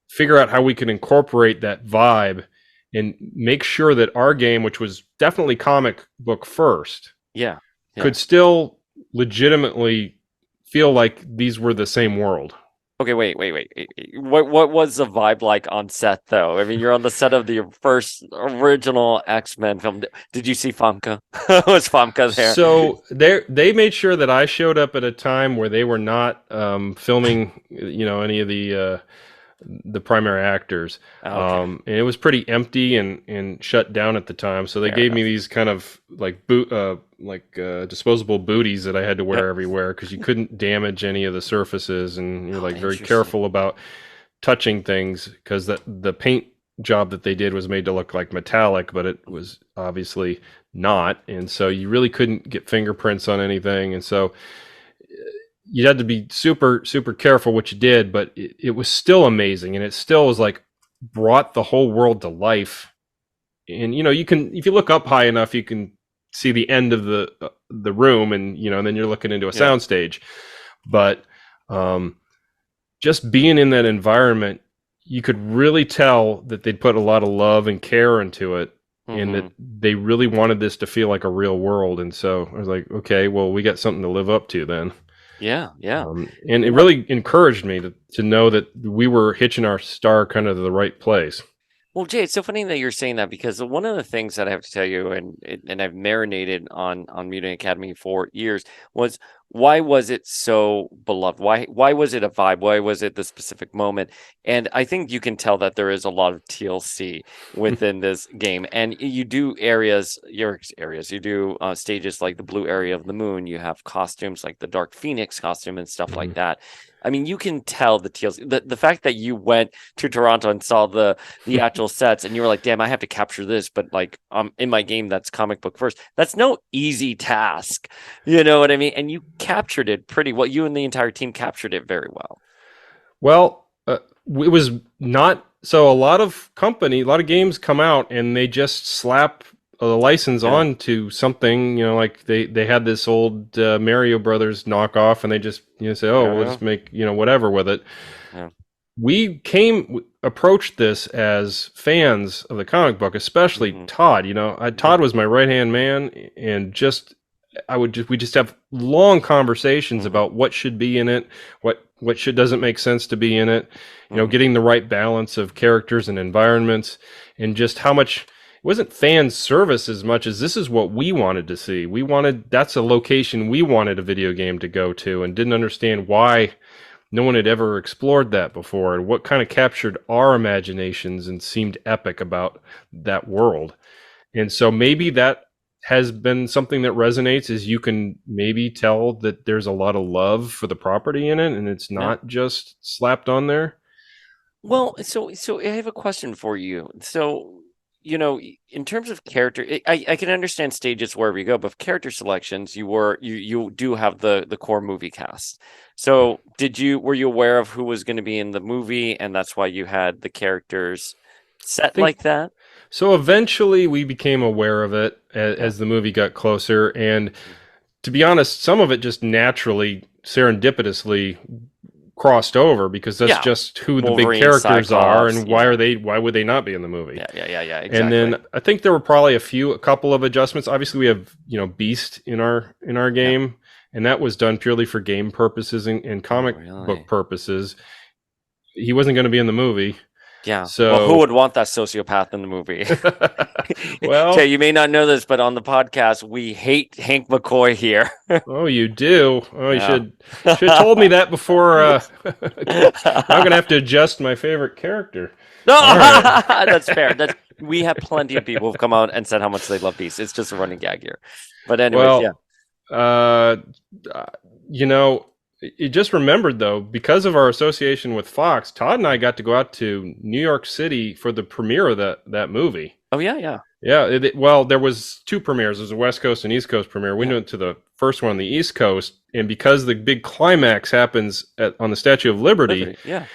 S2: figure out how we could incorporate that vibe and make sure that our game, which was definitely comic book first,
S1: Yeah. Yeah.
S2: could still legitimately feel like these were the same world.
S1: Okay, wait. What was the vibe like on set though? I mean, you're on the set of the first original X-Men film. Did you see Famke? Was Famke there?
S2: So they made sure that I showed up at a time where they were not filming, any of the primary actors.
S1: Okay,
S2: And it was pretty empty and shut down at the time. So they
S1: fair
S2: gave me
S1: enough.
S2: these kind of disposable booties that I had to
S1: Yep.
S2: wear everywhere because you couldn't damage any of the surfaces, and you're
S1: Oh,
S2: like very
S1: interesting.
S2: careful about touching things because the paint job that they did was made to look like metallic, but it was obviously not, and so you really couldn't get fingerprints on anything, and so you had to be super careful what you did, but it was still amazing, and it still was like brought the whole world to life. And you can, if you look up high enough, you can see the end of the room, and then you're looking into a
S1: Yeah.
S2: soundstage. But um, just being in that environment, you could really tell that they'd put a lot of love and care into it, and that
S1: Hmm.
S2: they really wanted this to feel like a real world. And so I was like, okay, well, we got something to live up to then.
S1: Yeah, yeah.
S2: And it really encouraged me to know that we were hitching our star kind of to the right place.
S1: Well, Jay, it's so funny that you're saying that because one of the things that I have to tell you, and I've marinated on Mutant Academy for years, was why was it so beloved? Why was it a vibe? Why was it the specific moment? And I think you can tell that there is a lot of TLC within this game, and you do areas, you do stages like the blue area of the moon. You have costumes like the Dark Phoenix costume and stuff like
S2: Mhm.
S1: that. I mean, you can tell the TLC. The fact that you went to Toronto and saw the actual sets and you were like, damn, I have to capture this, but like in my game that's comic book first. That's no easy task. You know what I mean? And you captured it pretty well. You and the entire team captured it very well.
S2: Well, it was not so. A lot of games come out and they just slap a license
S1: Yeah.
S2: on to something. Like they had this old Mario Brothers knockoff, and they just say, oh, we'll
S1: Yeah.
S2: just make whatever with it.
S1: Yeah.
S2: We approached this as fans of the comic book, especially
S1: Hmm.
S2: Todd.
S1: Yeah.
S2: Todd was my right hand man, and we just have long conversations
S1: Hmm.
S2: about what should be in it, what should doesn't make sense to be in it,
S1: Hmm.
S2: getting the right balance of characters and environments, and just how much it wasn't fan service as much as this is what we wanted to see. That's a location we wanted a video game to go to, and didn't understand why no one had ever explored that before, and what kind of captured our imaginations and seemed epic about that world. And so maybe that has been something that resonates, is you can maybe tell that there's a lot of love for the property in it and it's
S1: Yeah.
S2: not just slapped on there.
S1: Well, so I have a question for you. So, in terms of character, I can understand stages wherever you go, but character selections, you do have the core movie cast. So, were you aware of who was going to be in the movie, and that's why you had the characters
S2: I
S1: set
S2: think
S1: like that?
S2: so. Eventually we became aware of it
S1: Yeah.
S2: as the movie got closer, and to be honest, some of it just naturally serendipitously crossed over, because that's
S1: Yeah.
S2: just who the big
S1: Wolverine,
S2: characters are,
S1: Cyclops.
S2: and
S1: Yeah.
S2: why would they not be in the movie?
S1: Yeah. Yeah. Yeah. Yeah.
S2: And
S1: Exactly.
S2: then I think there were probably a couple of adjustments. Obviously, we have Beast in our
S1: Yeah.
S2: game, and that was done purely for game purposes and
S1: Oh,
S2: comic book
S1: really?
S2: purposes. He wasn't going to be in the movie,
S1: Yeah. Well, who
S2: so
S1: would want that sociopath in the movie? Jay,
S2: well,
S1: you may not know this, but on the podcast, we hate Hank McCoy here.
S2: oh, you do. Oh, you
S1: Yeah.
S2: should have told me that before. Now I'm gonna have to adjust my favorite character. All right.
S1: That's fair. We have plenty of people who've come out and said how much they love Beast. It's just a running gag here. But anyways, yeah.
S2: Well, uh, uh, you know, it just remembered though, because of our association with Fox, Todd and I got to go out to New York City for the premiere of that movie.
S1: Oh yeah, yeah,
S2: Yeah, well, there was two premieres. There was a West Coast and East Coast premiere. We
S1: yeah.
S2: went to the first one on the East Coast, and because the big climax happens on the Statue of Liberty,
S1: Liberty. Yeah.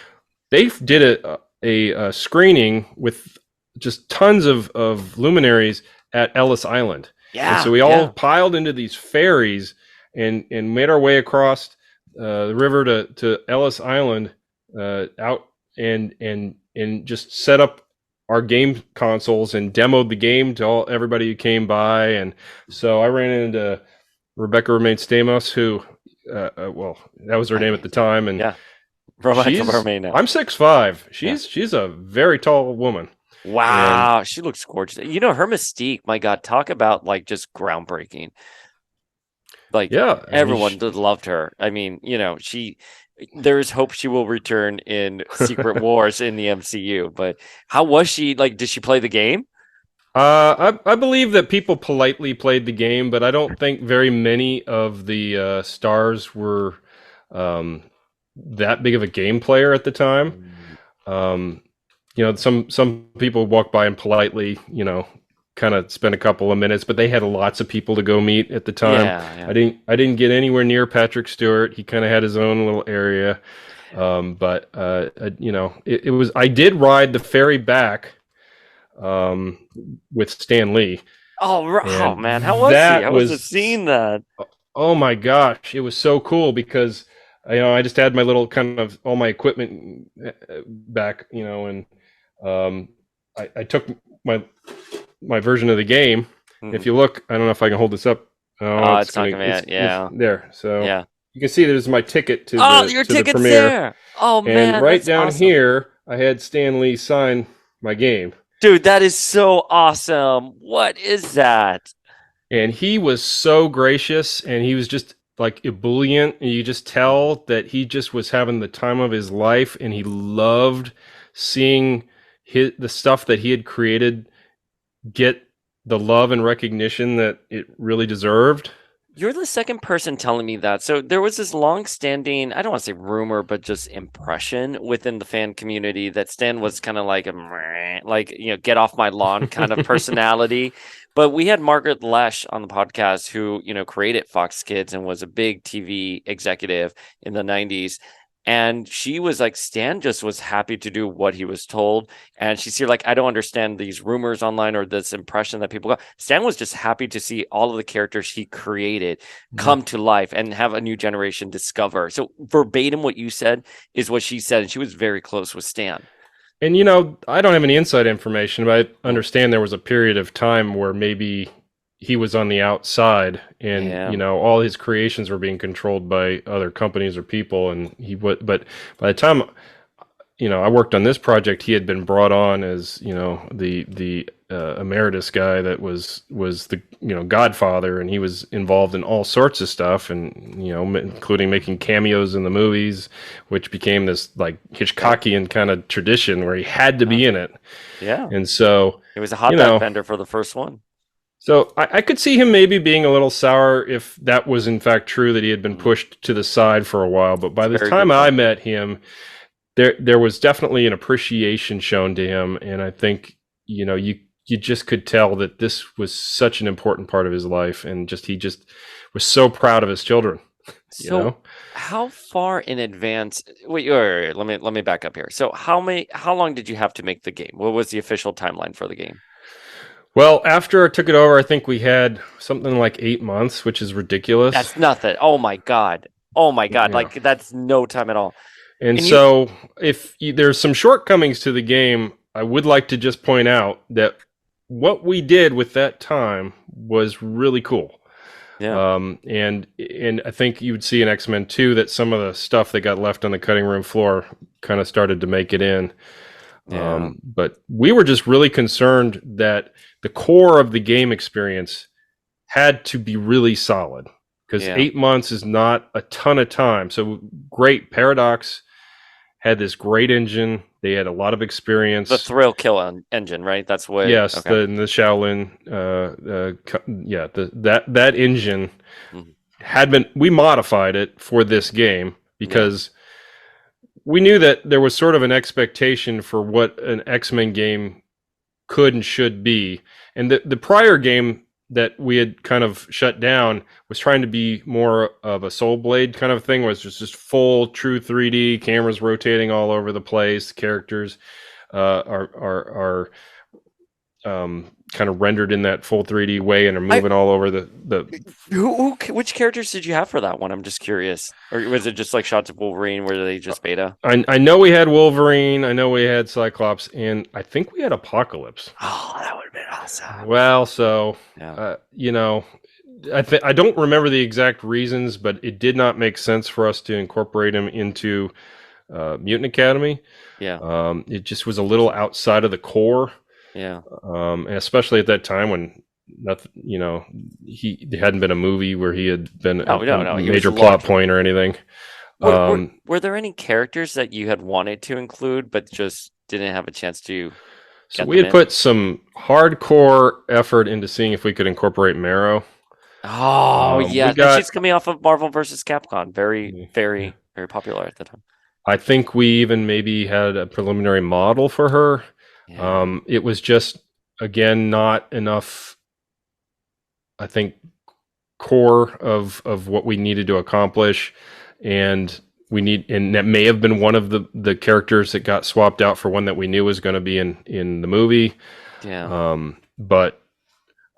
S2: they did a screening with just tons of luminaries at Ellis Island. And so
S1: Yeah.
S2: we all
S1: Yeah.
S2: piled into these ferries and made our way across the river to Ellis Island, out and just set up our game consoles and demoed the game to everybody who came by. And so I ran into Rebecca Romaine Stamos, who, well, that was her name at the time, and
S1: Yeah. Rebecca Mermaid now.
S2: I'm 6'5".
S1: Yeah.
S2: She's a very tall woman, and
S1: Wow, she looks gorgeous. Her mystique, my God, talk about like just groundbreaking. Like
S2: yeah, I mean,
S1: everyone loved her. I mean, there is hope she will return in Secret Wars in the MCU. But how was she? Like, did she play the game?
S2: I believe that people politely played the game, but I don't think very many of the stars were that big of a game player at the time. Um, some people walk by and politely, kind of spend a couple of minutes, but they had lots of people to go meet at the time.
S1: Yeah, yeah.
S2: I didn't get anywhere near Patrick Stewart. He kind of had his own little area. But it was. I did ride the ferry back with Stan Lee,
S1: Oh
S2: and
S1: man, how was he?
S2: that
S1: How was it
S2: was,
S1: seeing that?
S2: oh my gosh, it was so cool because I just had my little kind of all my equipment back, and I took my version of the game.
S1: Mhm.
S2: If you look, I don't know if I can hold this up. Oh,
S1: Oh, it's not gonna be it.
S2: it's
S1: Yeah,
S2: there. So
S1: yeah.
S2: you can see there's my ticket
S1: Oh, your
S2: to the
S1: ticket's
S2: premiere,
S1: there. Oh
S2: and
S1: man,
S2: right
S1: that's
S2: down
S1: awesome.
S2: here I had Stan Lee sign my game.
S1: Dude, that is so awesome. What is that?
S2: And he was so gracious, and he was just like ebullient, and you just tell that he just was having the time of his life, and he loved seeing the stuff that he had created get the love and recognition that it really deserved.
S1: You're the second person telling me that. So there was this long-standing, I don't want to say rumor, but just impression within the fan community that Stan was kind of like a meh, like, get off my lawn kind of personality. But we had Margaret Lesh on the podcast who, created Fox Kids and was a big TV executive in the 90s. And she was like, Stan just was happy to do what he was told. And she's here like, I don't understand these rumors online or this impression that people got. Stan was just happy to see all of the characters he created
S2: Mhm.
S1: come to life and have a new generation discover. So verbatim what you said is what she said. And she was very close with Stan.
S2: And I don't have any inside information, but I
S1: Mm.
S2: understand there was a period of time where maybe he was on the outside, and
S1: Yeah.
S2: all his creations were being controlled by other companies or people, and he would. But by the time I worked on this project, he had been brought on as the emeritus guy that was the Godfather, and he was involved in all sorts of stuff, and including making cameos in the movies, which became this like
S1: Okay.
S2: Hitchcockian kind of tradition where he had to
S1: Uh,
S2: be in it,
S1: yeah.
S2: and so
S1: It was a
S2: you
S1: hot dog
S2: know.
S1: vendor for the first one.
S2: So I could see him maybe being a little sour if that was in fact true that he had been
S1: Mhm.
S2: pushed to the side for a while. But
S1: It's
S2: by
S1: a
S2: the
S1: very
S2: time
S1: good
S2: I
S1: point.
S2: met him, there was definitely an appreciation shown to him, and I think you just could tell that this was such an important part of his life, and he just was so proud of his children. You
S1: So
S2: know.
S1: how far in advance wait, let me back up here. So how long did you have to make the game? What was the official timeline for the game?
S2: Well, after I took it over, I think we had something like 8 months, which is ridiculous.
S1: That's nothing. Oh my God. Oh my God.
S2: Yeah.
S1: Like that's no time at all.
S2: And
S1: And you
S2: so, if there's some shortcomings to the game, I would like to just point out that what we did with that time was really cool.
S1: Yeah.
S2: And I think you would see in X-Men 2 that some of the stuff that got left on the cutting room floor kind of started to make it in.
S1: Yeah.
S2: But we were just really concerned that the core of the game experience had to be really solid, because
S1: Yeah.
S2: 8 months is not a ton of time. So great, Paradox had this great engine. They had a lot of
S1: The
S2: experience.
S1: thrill kill engine, right? That's what
S2: Yes,
S1: okay.
S2: the Shaolin, yeah, that engine
S1: Mhm.
S2: had been, we modified it for this game
S1: Yeah.
S2: because we knew that there was sort of an expectation for what an X-Men game could and should be. And the prior game that we had kind of shut down was trying to be more of a Soul Blade kind of thing, was just full true 3D, cameras rotating all over the place, characters are kind of rendered in that full 3D way and are
S1: I
S2: moving all over the.
S1: which characters did you have for that one? I'm just curious. Or was it just like shots of Wolverine where they just beta?
S2: I know we had Wolverine, I know we had Cyclops, and I think we had Apocalypse.
S1: Oh, that would have been awesome.
S2: Well, so
S1: Yeah.
S2: I don't remember the exact reasons, but it did not make sense for us to incorporate him into Mutant Academy.
S1: Yeah.
S2: It just was a little outside of the core,
S1: Yeah.
S2: and especially at that time when nothing, there hadn't been a movie where he had been
S1: No, no,
S2: a
S1: no. He was
S2: major plot
S1: larger.
S2: point or anything.
S1: Were, were
S2: Um,
S1: were there any characters that you had wanted to include but just didn't have a chance to
S2: so
S1: get
S2: we
S1: them
S2: had
S1: in?
S2: put some hardcore effort into seeing if we could incorporate Marrow.
S1: Oh
S2: We
S1: yeah, and
S2: got,
S1: she's coming off of Marvel versus Capcom. Very,
S2: yeah,
S1: very, very popular at the time.
S2: I think we even maybe had a preliminary model for her.
S1: Yeah.
S2: It was just, again, not enough, I think, core of what we needed to accomplish, and and that may have been one of the characters that got swapped out for one that we knew was going to be in the movie.
S1: Yeah.
S2: But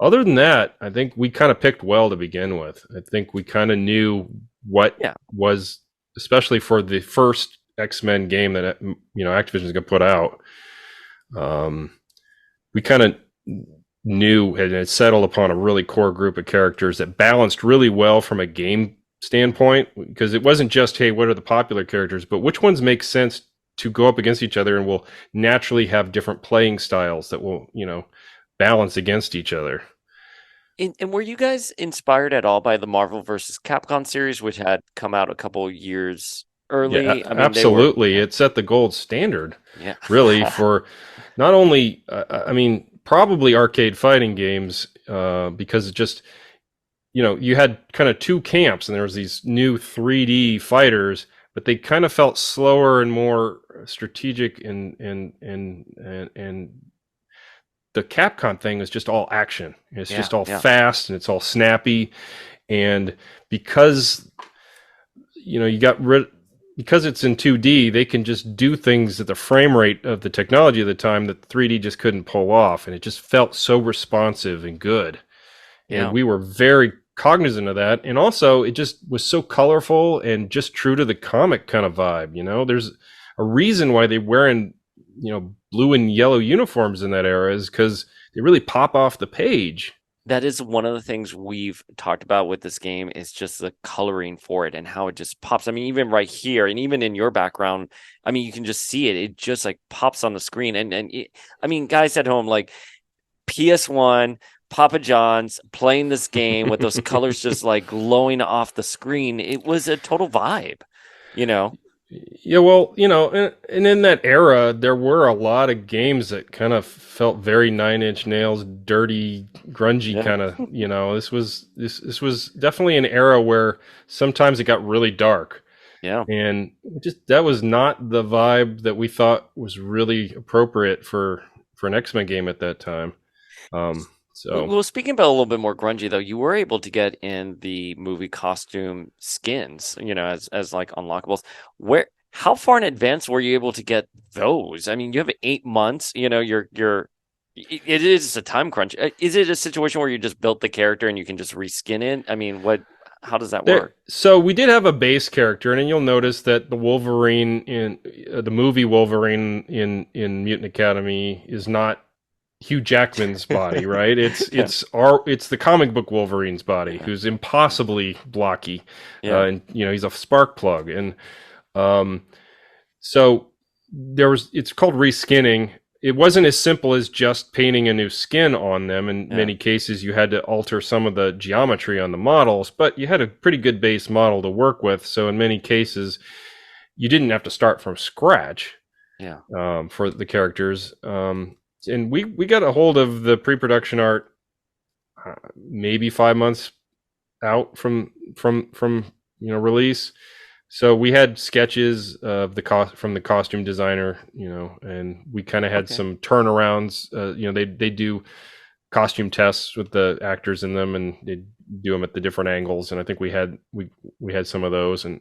S2: other than that, I think we kind of picked well to begin with. I think we kind of knew what
S1: Yeah.
S2: was, especially for the first X-Men game that Activision's going to put out. We kind of knew and had settled upon a really core group of characters that balanced really well from a game standpoint, because it wasn't just, hey, what are the popular characters, but which ones make sense to go up against each other and will naturally have different playing styles that will, balance against each other.
S1: And were you guys inspired at all by the Marvel versus Capcom series, which had come out a couple years
S2: Yeah,
S1: early? I mean, they were,
S2: absolutely. It set the gold standard,
S1: yeah,
S2: really, for not only, I mean, probably arcade fighting games, because it just, you had kind of two camps, and there was these new 3D fighters, but they kind of felt slower and more strategic, and the Capcom thing is just all action. It's
S1: yeah,
S2: just all
S1: yeah.
S2: fast and it's all snappy, and because you got rid because it's in 2D, they can just do things at the frame rate of the technology of the time that 3D just couldn't pull off, and it just felt so responsive and good. And
S1: Yeah.
S2: we were very cognizant of that, and also it just was so colorful and just true to the comic kind of vibe. There's a reason why they wearing blue and yellow uniforms in that era, is because they really pop off the page.
S1: That is one of the things we've talked about with this game is just the coloring for it and how it just pops. I mean, even right here and even in your background, I mean, you can just see it. It just like pops on the screen. I mean, guys at home, like PS1, Papa John's playing this game with those colors just like glowing off the screen. It was a total vibe, you know?
S2: Yeah, well, and in that era, there were a lot of games that kind of felt very Nine Inch Nails, dirty, grungy
S1: Yeah.
S2: kind of. This was definitely an era where sometimes it got really dark,
S1: Yeah.
S2: and just that was not the vibe that we thought was really appropriate for an X-Men game at that time. So
S1: Well, speaking about a little bit more grungy though, you were able to get in the movie costume skins, as like unlockables. How far in advance were you able to get those? I mean, you have 8 months, it is a time crunch. Is it a situation where you just built the character and you can just reskin it? I mean, how does that
S2: there,
S1: work?
S2: so we did have a base character, and then you'll notice that the Wolverine in the movie Wolverine in Mutant Academy is not Hugh Jackman's body, right? It's
S1: Yeah.
S2: it's the comic book Wolverine's body,
S1: Yeah.
S2: who's impossibly blocky,
S1: Yeah.
S2: and he's a spark plug, and um, so it's called reskinning. It wasn't as simple as just painting a new skin on them. In
S1: Yeah.
S2: many cases, you had to alter some of the geometry on the models, but you had a pretty good base model to work with. So in many cases, you didn't have to start from scratch,
S1: Yeah.
S2: for the characters. And we got a hold of the pre-production art, maybe 5 months out from release. So we had sketches of from the costume designer, and we kind of had
S1: Okay.
S2: some turnarounds. They do costume tests with the actors in them, and they do them at the different angles. And I think we had some of those. And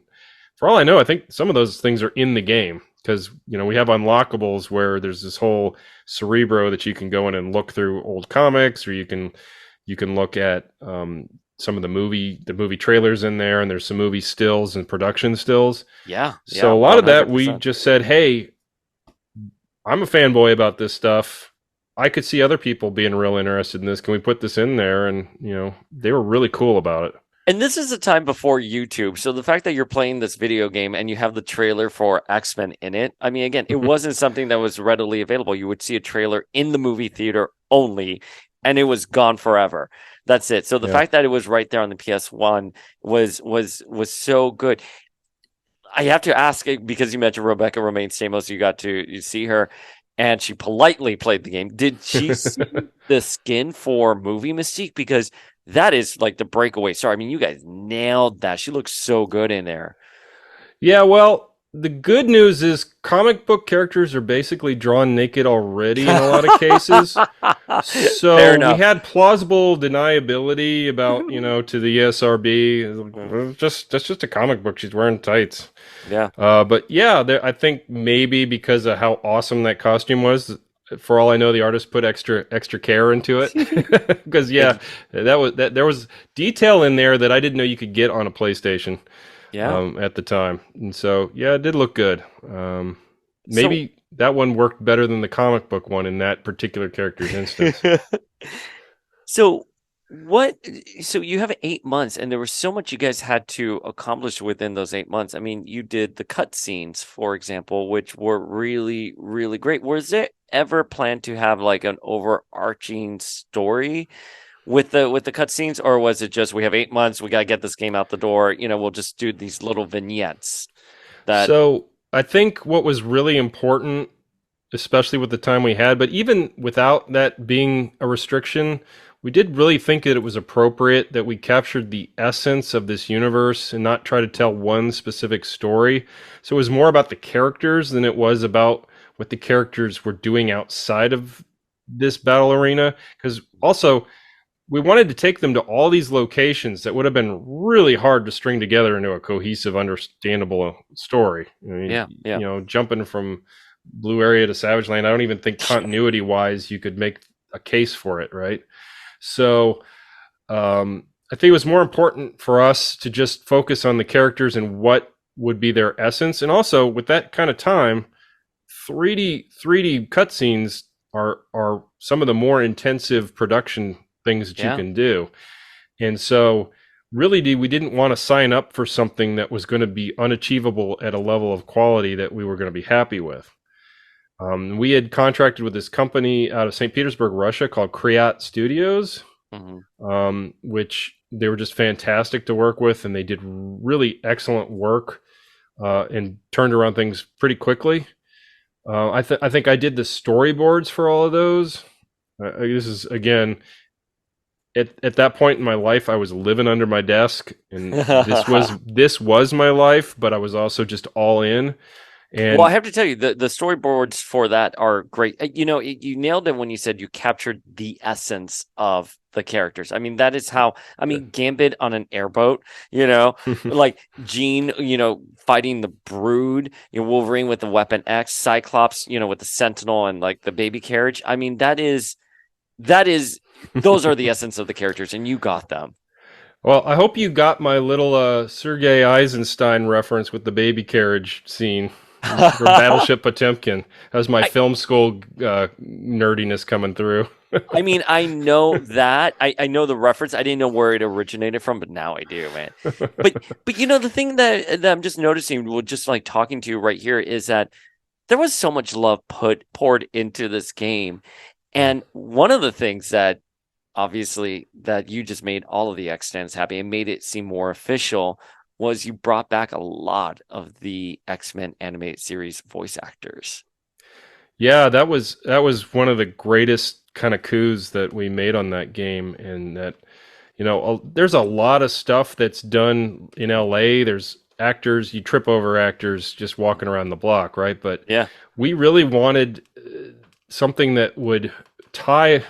S2: for all I know, I think some of those things are in the game, because we have unlockables where there's this whole Cerebro that you can go in and look through old comics, or you can look at some of the movie trailers in there, and there's some movie stills and production stills.
S1: Yeah. Yeah.
S2: So a lot of that, we
S1: 100%.
S2: just said, hey, I'm a fanboy about this stuff. I could see other people being real interested in this. Can we put this in there? And they were really cool about it.
S1: And this is a time before YouTube. So the fact that you're playing this video game and you have the trailer for X-Men in it, I mean, again, it wasn't something that was readily available. You would see a trailer in the movie theater only, and it was gone forever. That's it. So the
S2: Yeah.
S1: fact that it was right there on the PS1 was so good. I have to ask, because you mentioned Rebecca Romaine Stamos, you see her, and she politely played the game. Did she see the skin for movie Mystique? Because that is like the breakaway star. I mean, you guys nailed that. She looks so good in there.
S2: Yeah, well, the good news is comic book characters are basically drawn naked already in a lot of cases.
S1: Fair
S2: So we
S1: enough.
S2: had plausible deniability about, to the ESRB. That's just a comic book. She's wearing tights.
S1: Yeah.
S2: But yeah, I think maybe because of how awesome that costume was, for all I know, the artist put extra care into it. Because yeah, there was detail in there that I didn't know you could get on a PlayStation,
S1: Yeah.
S2: at the time, and so yeah, it did look good.
S1: So
S2: Maybe that one worked better than the comic book one in that particular character's instance.
S1: so What so you have 8 months and there was so much you guys had to accomplish within those 8 months. I mean, you did the cut scenes, for example, which were really, really great. Was there ever planned to have like an overarching story with the cut scenes, or was it just we have 8 months, we gotta get this game out the door, we'll just do these little vignettes that
S2: So I think what was really important, especially with the time we had, but even without that being a restriction, we did really think that it was appropriate that we captured the essence of this universe and not try to tell one specific story. So it was more about the characters than it was about what the characters were doing outside of this battle arena. Because also, we wanted to take them to all these locations that would have been really hard to string together into a cohesive, understandable story.
S1: yeah, yeah.
S2: Jumping from Blue Area to Savage Land, I don't even think continuity wise you could make a case for it, right? So I think it was more important for us to just focus on the characters and what would be their essence. And also with that kind of time, 3D cutscenes are some of the more intensive production things that you
S1: Yeah.
S2: can do. And so really we didn't want to sign up for something that was going to be unachievable at a level of quality that we were going to be happy with. We had contracted with this company out of St. Petersburg, Russia called Kriat Studios,
S1: Hmm.
S2: which they were just fantastic to work with, and they did really excellent work and turned around things pretty quickly. I think I did the storyboards for all of those. This is again at that point in my life, I was living under my desk, and this was my life, but I was also just all in.
S1: Well, I
S2: And
S1: have to tell you, the storyboards for that are great. You nailed it when you said you captured the essence of the characters. I mean, that is how, I mean, Gambit on an airboat, like Jean, fighting the Brood, Wolverine with the Weapon X, Cyclops, with the Sentinel and like the baby carriage. I mean, those are the essence of the characters, and you got them.
S2: well, I hope you got my little Sergei Eisenstein reference with the baby carriage scene for Battleship Potemkin. That was my
S1: I,
S2: film school nerdiness coming through.
S1: I mean, I know that. I know the reference. I didn't know where it originated from, but now I do, man. But the thing that I'm just noticing, well, just like talking to you right here, is that there was so much love poured into this game. And one of the things that obviously that you just made all of the X stands happy and made it seem more official was you brought back a lot of the X-Men animated series voice actors.
S2: Yeah, that was one of the greatest kind of coups that we made on that game, and that there's a lot of stuff that's done in LA. There's actors, you trip over actors just walking around the block, right? But
S1: Yeah,
S2: we really wanted something that would tie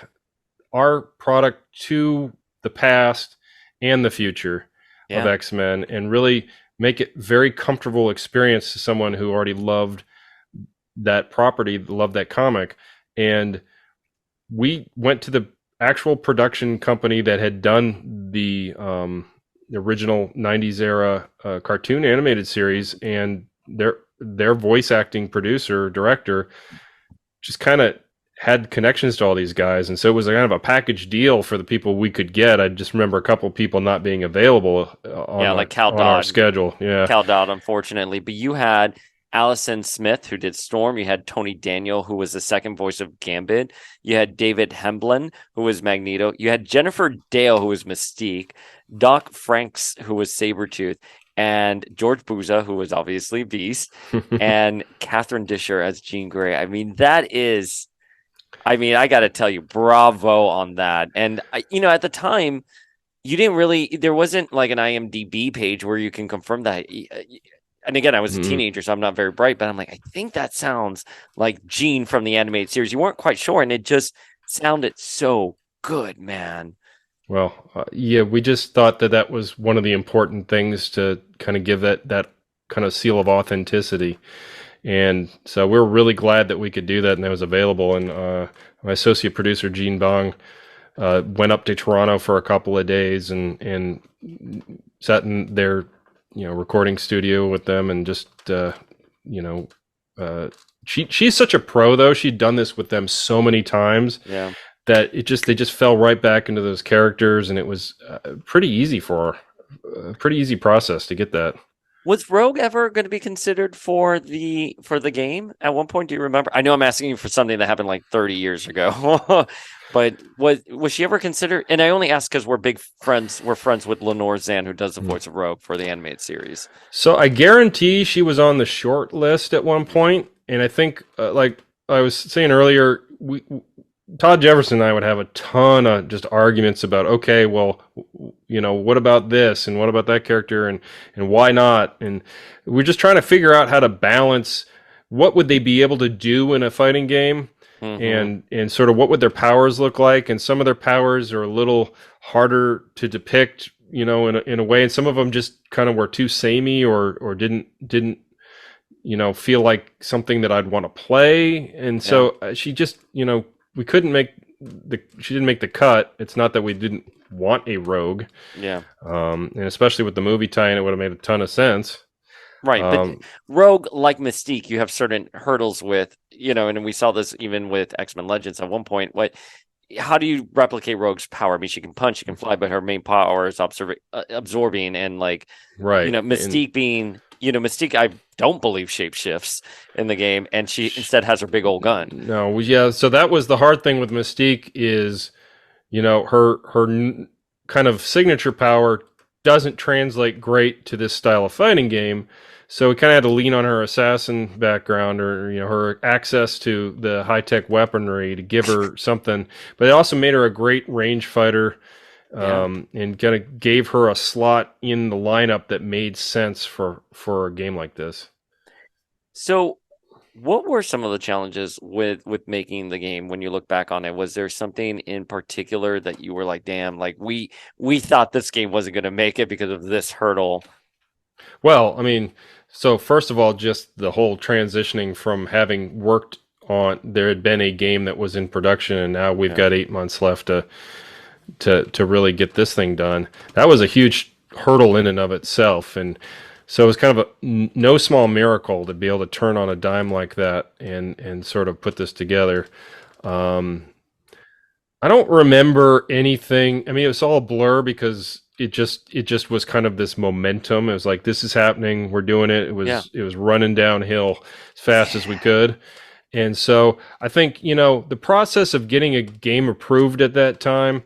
S2: our product to the past and the future of
S1: yeah.
S2: X-Men and really make it very comfortable experience to someone who already loved that property, loved that comic. And we went to the actual production company that had done the original 90s era cartoon animated series, and their voice acting producer director just kind of had connections to all these guys, and so it was a kind of a package deal for the people we could get. I just remember a couple of people not being available
S1: Yeah, like Cal
S2: on our
S1: Dodd.
S2: schedule. Yeah.
S1: Cal Dodd, unfortunately. But you had Allison Smith, who did Storm. You had Tony Daniel, who was the second voice of Gambit. You had David Hemblin, who was Magneto. You had Jennifer Dale, who was Mystique. Doc Franks, who was Sabretooth. And George Buza, who was obviously Beast. And Catherine Disher as Jean Grey. I got to tell you, bravo on that. And, at the time, there wasn't like an IMDb page where you can confirm that. And again, I was a
S2: Mhm.
S1: teenager, so I'm not very bright, but I'm like, I think that sounds like Jean from the animated series. You weren't quite sure, and it just sounded so good, man.
S2: Well, yeah, we just thought that that was one of the important things to kind of give that kind of seal of authenticity. And so we're really glad that we could do that and that was available. And my associate producer, Gene Bong, went up to Toronto for a couple of days and sat in their recording studio with them and just you know she's such a pro though. She'd done this with them so many times
S1: Yeah.
S2: that they just fell right back into those characters, and it was pretty easy for a pretty easy process to get that.
S1: Was Rogue ever going to be considered for the game at one point? Do you remember? I know I'm asking you for something that happened like 30 years ago, but was she ever considered? And I only ask because we're big friends. We're friends with Lenore Zan, who does the voice of Rogue for the animated series.
S2: So I guarantee she was on the short list at one point, and I think, like I was saying earlier, we Todd Jefferson and I would have a ton of just arguments about, okay, well, what about this and what about that character and why not? And we're just trying to figure out how to balance what would they be able to do in a fighting game,
S1: Mm-hmm.
S2: and sort of what would their powers look like. And some of their powers are a little harder to depict, in a way, and some of them just kind of were too samey or didn't feel like something that I'd want to play. And
S1: Yeah,
S2: so she just, we couldn't make she didn't make the cut. It's not that we didn't want a rogue,
S1: yeah.
S2: and especially with the movie tie-in, it would have made a ton of sense.
S1: Right, but
S2: Um,
S1: Rogue, like Mystique, you have certain hurdles with, and we saw this even with X-Men Legends at one point. How do you replicate Rogue's power? I mean, she can punch, she can fly, but her main power is absorbing, and
S2: right, and
S1: Mystique being, Mystique, I don't believe shapeshifts in the game, and she instead has her big old gun.
S2: no, yeah. So that was the hard thing with Mystique is, her kind of signature power doesn't translate great to this style of fighting game. So we kind of had to lean on her assassin background, or her access to the high tech weaponry to give her something. But it also made her a great range fighter,
S1: Yeah.
S2: and kind of gave her a slot in the lineup that made sense for a game like this.
S1: So, what were some of the challenges with making the game when you look back on it? Was there something in particular that you were like, "Damn, like we thought this game wasn't going to make it because of this hurdle"?
S2: Well, I mean, so first of all, just the whole transitioning from having worked on, there had been a game that was in production, and now we've
S1: Yeah.
S2: got 8 months left to really get this thing done. That was a huge hurdle in and of itself, and so it was kind of no small miracle to be able to turn on a dime like that and sort of put this together. Um, I don't remember anything. I mean, it was all a blur because it just was kind of this momentum. It was like, this is happening. We're doing it. It
S1: Yeah.
S2: was it was running downhill as fast as we could. And so I think, the process of getting a game approved at that time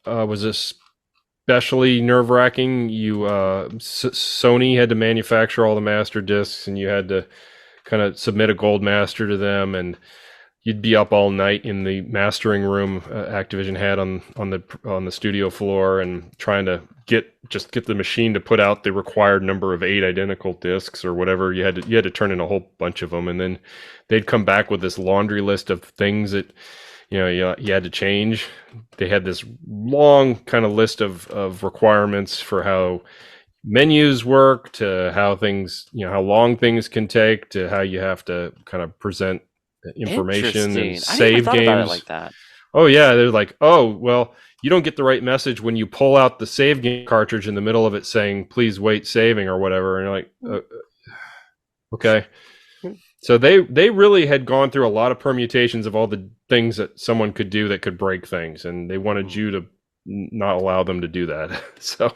S2: was especially nerve wracking. Sony had to manufacture all the master discs, and you had to kind of submit a gold master to them, and you'd be up all night in the mastering room Activision had on the studio floor, and trying to get the machine to put out the required number of 8 identical discs or whatever. You had to turn in a whole bunch of them, and then they'd come back with this laundry list of things that you had to change. They had this long kind of list of requirements for how menus work, to how things, how long things can take, to how you have to kind of present information and
S1: Interesting. I never
S2: save
S1: thought about it
S2: games.
S1: like that.
S2: Oh yeah, they're like, oh well, you don't get the right message when you pull out the save game cartridge in the middle of it saying please wait saving or whatever, and you're like, okay. So they really had gone through a lot of permutations of all the things that someone could do that could break things, and they wanted you to not allow them to do that. So,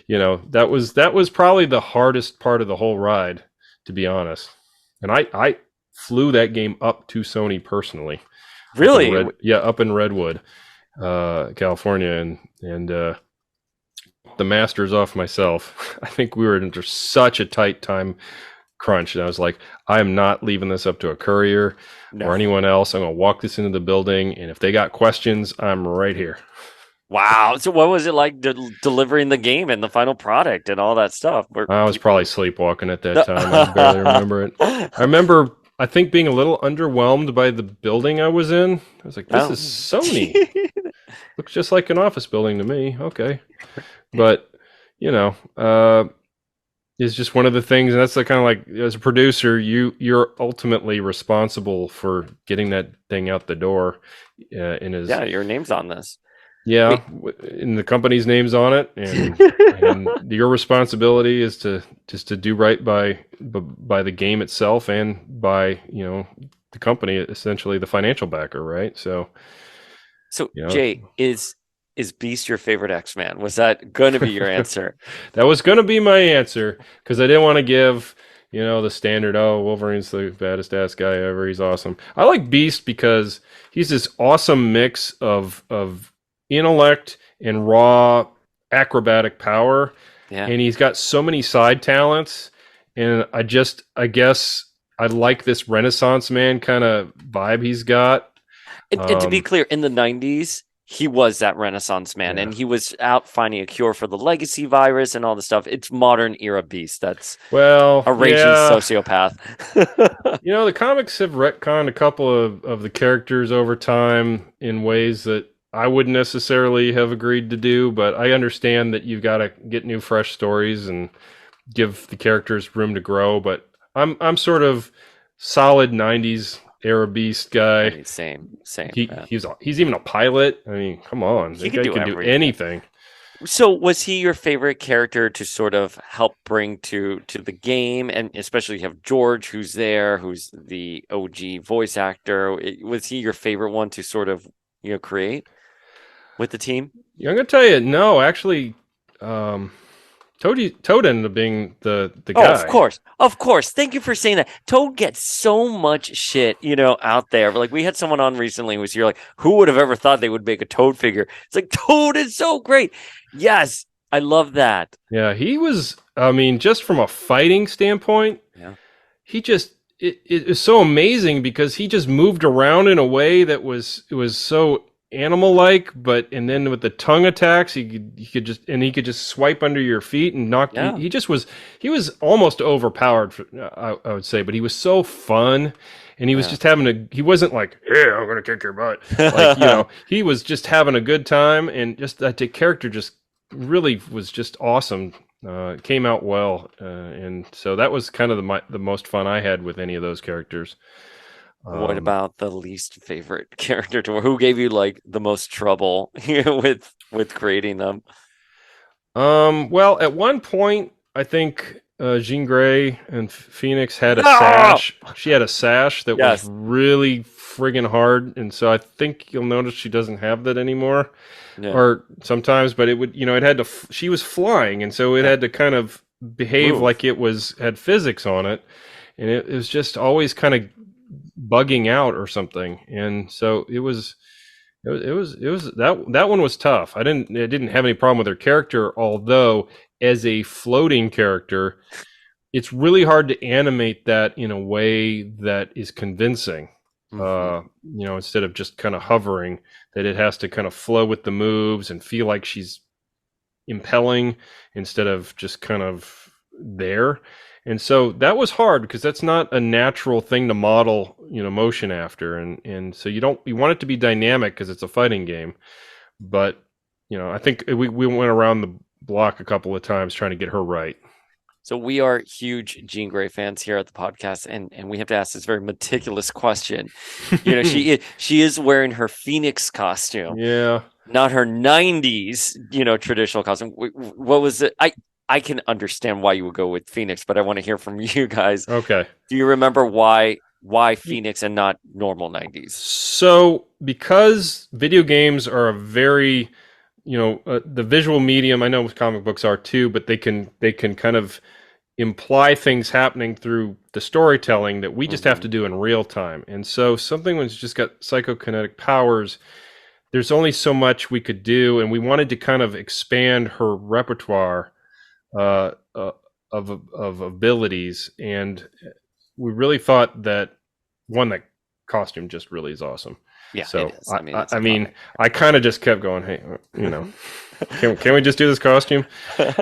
S2: that was probably the hardest part of the whole ride, to be honest. And I flew that game up to Sony personally,
S1: Really?
S2: up in Redwood, California, and the masters off myself. I think we were under such a tight time crunch, and I was like, I am not leaving this up to a courier or
S1: No.
S2: anyone else. I'm going to walk this into the building, and if they got questions, I'm right here.
S1: Wow. So what was it like delivering the game and the final product and all that stuff?
S2: I was probably sleepwalking at that time. I barely remember it. I remember, I think, being a little underwhelmed by the building I was in. I was like, this
S1: Oh.
S2: is Sony. Looks just like an office building to me. Okay. But, it's just one of the things, and that's the kind of like, as a producer, you're ultimately responsible for getting that thing out the door.
S1: Yeah, your name's on this.
S2: Yeah,
S1: Wait.
S2: and the company's name's on it, and your responsibility is to just to do right by the game itself, and by the company, essentially the financial backer, right? So
S1: So,
S2: You know,
S1: Jay, is Beast your favorite X-Man? Was that going to be your answer?
S2: that was going to be my answer because I didn't want to give, the standard, oh, Wolverine's the baddest ass guy ever. He's awesome. I like Beast because he's this awesome mix of intellect and raw acrobatic power.
S1: Yeah.
S2: And he's got so many side talents. And I guess I like this Renaissance man kind of vibe he's got.
S1: And to be
S2: Um,
S1: clear, in the 90s, he was that Renaissance man
S2: yeah.
S1: and he was out finding a cure for the legacy virus and all the stuff. It's modern era Beast that's
S2: Well,
S1: a raging
S2: yeah.
S1: sociopath.
S2: The comics have retconned a couple of the characters over time in ways that I wouldn't necessarily have agreed to do, but I understand that you've got to get new, fresh stories and give the characters room to grow. But I'm sort of solid '90s era Beast
S1: I
S2: guy.
S1: mean, same,
S2: He
S1: man.
S2: he's even a pilot. I mean, come on,
S1: He
S2: that
S1: could
S2: guy
S1: do
S2: can do
S1: everything.
S2: anything.
S1: So, was he your favorite character to sort of help bring to the game, and especially you have George, who's there, who's the OG voice actor. Was he your favorite one to sort of create with the team?
S2: Yeah, I'm gonna tell you, no, actually, um, Toad ended up being the
S1: Oh, of
S2: guy.
S1: course. Of course. Thank you for saying that. Toad gets so much shit, out there. Like we had someone on recently who was here like, who would have ever thought they would make a Toad figure? It's like Toad is so great. Yes, I love that.
S2: Yeah, he was. I mean, just from a fighting standpoint,
S1: Yeah.
S2: he just it is so amazing because he just moved around in a way that was so animal like. But and then with the tongue attacks, he could just swipe under your feet and knock.
S1: Yeah.
S2: He was almost overpowered. I would say, but he was so fun. And he was
S1: Yeah.
S2: just having a. He wasn't like, "Yeah, I'm gonna kick your butt." Like he was just having a good time, and just that the character just really was just awesome. It came out well, and so that was kind of the most fun I had with any of those characters.
S1: What
S2: Um,
S1: about the least favorite character who gave you like the most trouble with creating them?
S2: well, at one point, I think Jean Grey and Phoenix had a
S1: No.
S2: sash. She had a sash that was
S1: Yes.
S2: really friggin' hard, and so I think you'll notice she doesn't have that anymore.
S1: Yeah.
S2: Or sometimes, but it would, it had to. She was flying, and so it
S1: Yeah.
S2: had to kind of behave
S1: Move.
S2: like it had physics on it, and it was just always kind of bugging out or something. And so it was that one was tough. I didn't have any problem with her character, although as a floating character, it's really hard to animate that in a way that is convincing.
S1: Hmm.
S2: Instead of just kind of hovering, that it has to kind of flow with the moves and feel like she's impelling instead of just kind of there. And so that was hard because that's not a natural thing to model, motion after. And so you want it to be dynamic because it's a fighting game. But, I think we went around the block a couple of times trying to get her right.
S1: So we are huge Jean Grey fans here at the podcast, and we have to ask this very meticulous question. She is wearing her Phoenix costume,
S2: Yeah.
S1: not her 90s, traditional costume. What was it? I can understand why you would go with Phoenix, but I want to hear from you guys.
S2: Okay.
S1: Do you remember why Phoenix and not normal 90s?
S2: So, because video games are a very, the visual medium, I know comic books are too, but they can kind of imply things happening through the storytelling that we just have
S1: Hmm.
S2: to do in real time. And so, something that's just got psychokinetic powers, there's only so much we could do, and we wanted to kind of expand her repertoire uh, uh, of abilities, and we really thought that one, that costume just really is awesome.
S1: Yeah, it
S2: So
S1: is. I mean, it's
S2: I mean,
S1: iconic.
S2: I kind of just kept going, hey, can we just do this costume?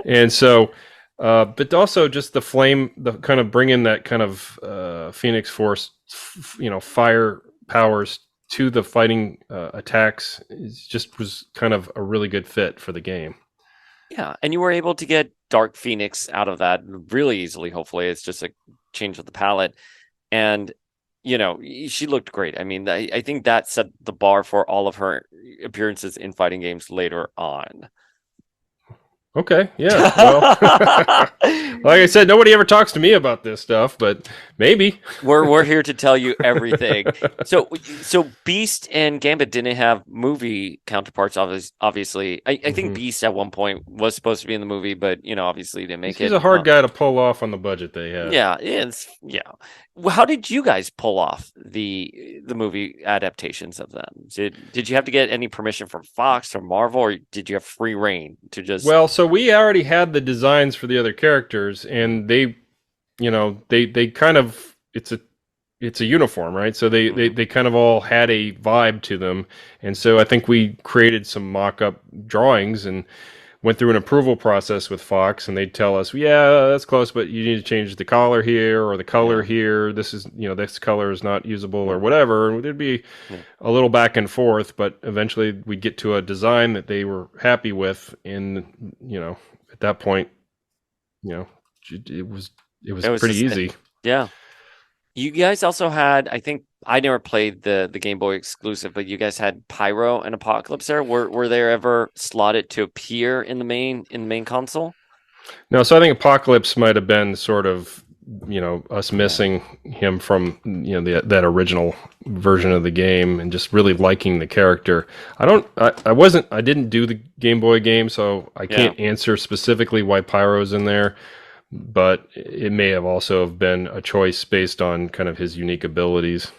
S2: And so, but also just the flame, the kind of bring in that kind of Phoenix Force, fire powers to the fighting attacks. Just was kind of a really good fit for the game.
S1: Yeah, and you were able to get Dark Phoenix out of that really easily. Hopefully, it's just a change of the palette, and she looked great. I mean, I think that set the bar for all of her appearances in fighting games later on.
S2: Okay, yeah. Well, like I said, nobody ever talks to me about this stuff, but maybe.
S1: We're here to tell you everything. So Beast and Gambit didn't have movie counterparts. Obviously, I think
S2: Hmm.
S1: Beast at one point was supposed to be in the movie, but obviously didn't make
S2: He's
S1: it.
S2: a hard guy to pull off on the budget they had.
S1: Yeah, yeah. Well, how did you guys pull off the movie adaptations of them? Did you have to get any permission from Fox or Marvel, or did you have free reign to just?
S2: Well, so we already had the designs for the other characters,
S1: Mhm,
S2: and they kind of it's a uniform, right? So
S1: mhm.
S2: they kind of all had a vibe to them, and so I think we created some mock-up drawings and went through an approval process with Fox, and they'd tell us, yeah, that's close, but you need to change the collar here or the color
S1: Yeah,
S2: here. This is, this color is not usable or
S1: mm,
S2: whatever. And there'd be
S1: yeah.
S2: a little back and forth, but eventually we'd get to a design that they were happy with. And, at that point, you know, it was, it was
S1: It was
S2: pretty
S1: just
S2: easy.
S1: yeah. You guys also had, I think I never played the Game Boy exclusive, but you guys had Pyro and Apocalypse there. Were they ever slotted to appear in the main console?
S2: No, so I think Apocalypse might have been sort of, us
S1: Yeah.
S2: missing him from, that original version of the game and just really liking the character. I didn't do the Game Boy game, so I
S1: Yeah.
S2: can't answer specifically why Pyro's in there, but it may have also have been a choice based on kind of his unique abilities.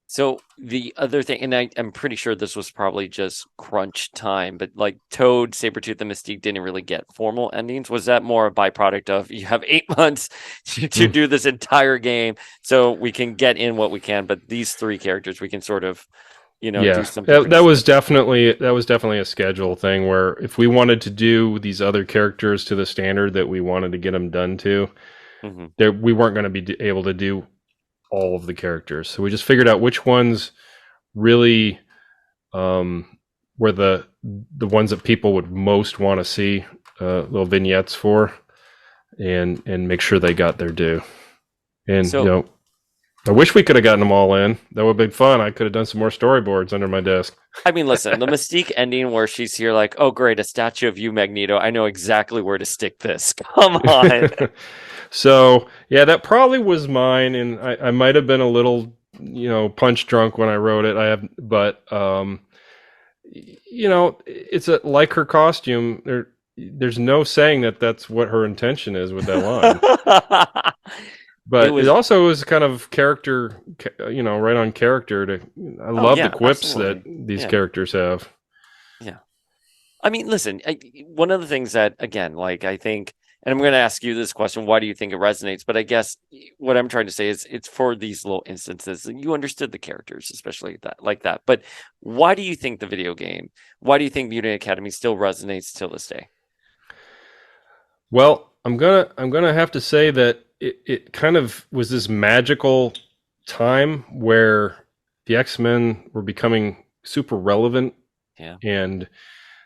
S1: So the other thing, and I'm pretty sure this was probably just crunch time, but like Toad, Sabretooth, and Mystique didn't really get formal endings. Was that more a byproduct of you have 8 months to
S2: Hmm.
S1: do this entire game, so we can get in what we can, but these three characters we can sort of, do
S2: Yeah,
S1: something
S2: that,
S1: pretty
S2: that was
S1: special.
S2: definitely a schedule thing where if we wanted to do these other characters to the standard that we wanted to get them done to,
S1: Hmm.
S2: there we weren't going to be able to do all of the characters. So we just figured out which ones really were the ones that people would most want to see little vignettes for, and make sure they got their due. And
S1: So
S2: I wish we could have gotten them all in. That would have been fun. I could have done some more storyboards under my desk.
S1: I mean, listen, the Mystique ending where she's here, like, oh, great, a statue of you, Magneto. I know exactly where to stick this. Come on.
S2: So yeah, that probably was mine, and I might have been a little punch drunk when I wrote it. But it's like her costume. There's no saying that that's what her intention is with that line.
S1: It
S2: But it
S1: was,
S2: also was kind of character, right on character. I
S1: oh,
S2: love the
S1: yeah,
S2: quips that
S1: absolutely.
S2: these
S1: Yeah,
S2: characters have.
S1: yeah. I mean, listen, one of the things that, again, like, I think, and I'm going to ask you this question, why do you think it resonates? But I guess what I'm trying to say is it's for these little instances. And you understood the characters, especially that, like that. But why do you think the video game, why do you think Mutant Academy still resonates till this day?
S2: Well, I'm gonna have to say that it kind of was this magical time where the X-Men were becoming super relevant,
S1: Yeah.
S2: and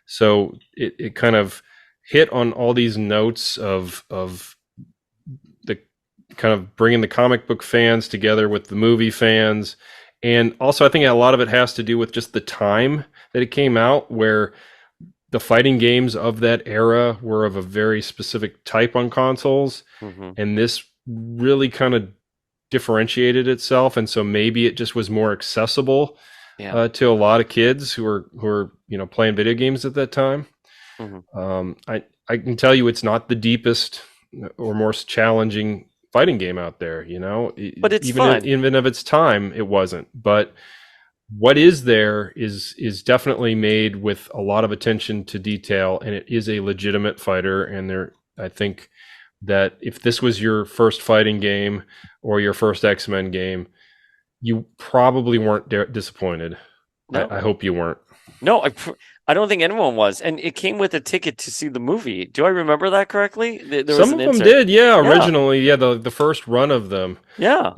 S2: so it kind of hit on all these notes of the kind of bringing the comic book fans together with the movie fans. And also I think a lot of it has to do with just the time that it came out, where the fighting games of that era were of a very specific type on consoles,
S1: Hmm.
S2: and this really kind of differentiated itself, and so maybe it just was more accessible
S1: Yeah.
S2: to a lot of kids who are playing video games at that time.
S1: Hmm.
S2: I can tell you it's not the deepest or most challenging fighting game out there.
S1: But it's
S2: Even
S1: fun.
S2: even of its time, it wasn't. But what is there is definitely made with a lot of attention to detail, and it is a legitimate fighter. And I think that if this was your first fighting game or your first X-Men game, you probably weren't disappointed. I
S1: No,
S2: hope you weren't.
S1: no, I don't think anyone was. And it came with a ticket to see the movie. Do I remember that correctly? There was
S2: Some
S1: an
S2: of them
S1: insert.
S2: did, yeah.
S1: Yeah.
S2: Originally, yeah, the first run of them,
S1: Yeah.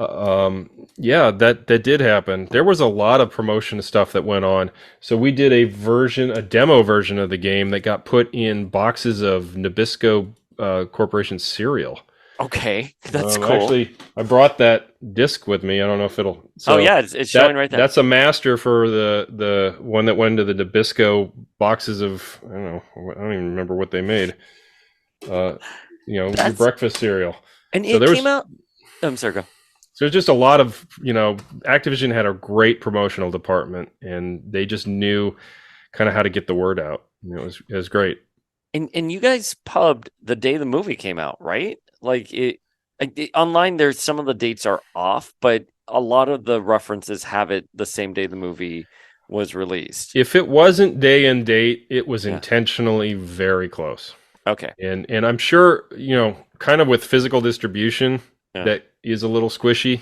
S2: yeah, that did happen. There was a lot of promotion stuff that went on. So we did a demo version of the game that got put in boxes of Nabisco Corporation cereal.
S1: Okay, that's cool.
S2: Actually, I brought that disc with me. I don't know if it'll.
S1: Oh
S2: So
S1: yeah, it's showing right there.
S2: that's a master for the one that went into the Nabisco boxes of, I don't know. I don't even remember what they made. Uh, your
S1: That's
S2: breakfast cereal.
S1: and
S2: So
S1: it
S2: there
S1: came
S2: was
S1: out. I'm sorry, go.
S2: so there's just a lot of, Activision had a great promotional department, and they just knew kind of how to get the word out. It was great.
S1: And you guys pubbed the day the movie came out, right? Online. There's some of the dates are off, but a lot of the references have it the same day the movie was released.
S2: If it wasn't day and date, it was
S1: Yeah.
S2: intentionally very close.
S1: Okay.
S2: And I'm sure, kind of with physical distribution,
S1: Yeah.
S2: that is a little squishy.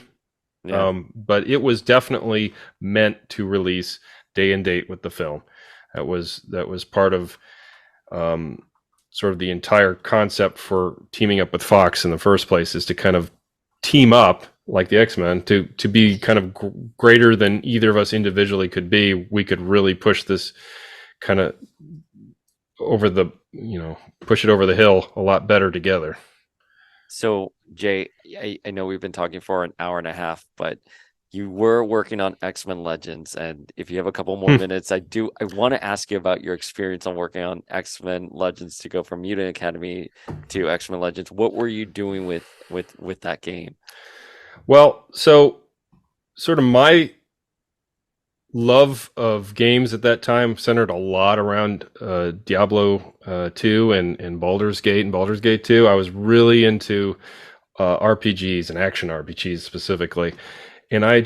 S1: Yeah.
S2: But it was definitely meant to release day and date with the film. That was part of, um, sort of the entire concept for teaming up with Fox in the first place, is to kind of team up like the X-Men to be kind of greater than either of us individually could be. We could really push this kind of over the, push it over the hill a lot better together.
S1: So, Jay, I know we've been talking for an hour and a half, but you were working on X-Men Legends, and if you have a couple more minutes, I want to ask you about your experience on working on X-Men Legends to go from Mutant Academy to X-Men Legends. What were you doing with that game?
S2: Well, so sort of my love of games at that time centered a lot around Diablo 2 and Baldur's Gate and Baldur's Gate 2. I was really into RPGs and action RPGs specifically. And I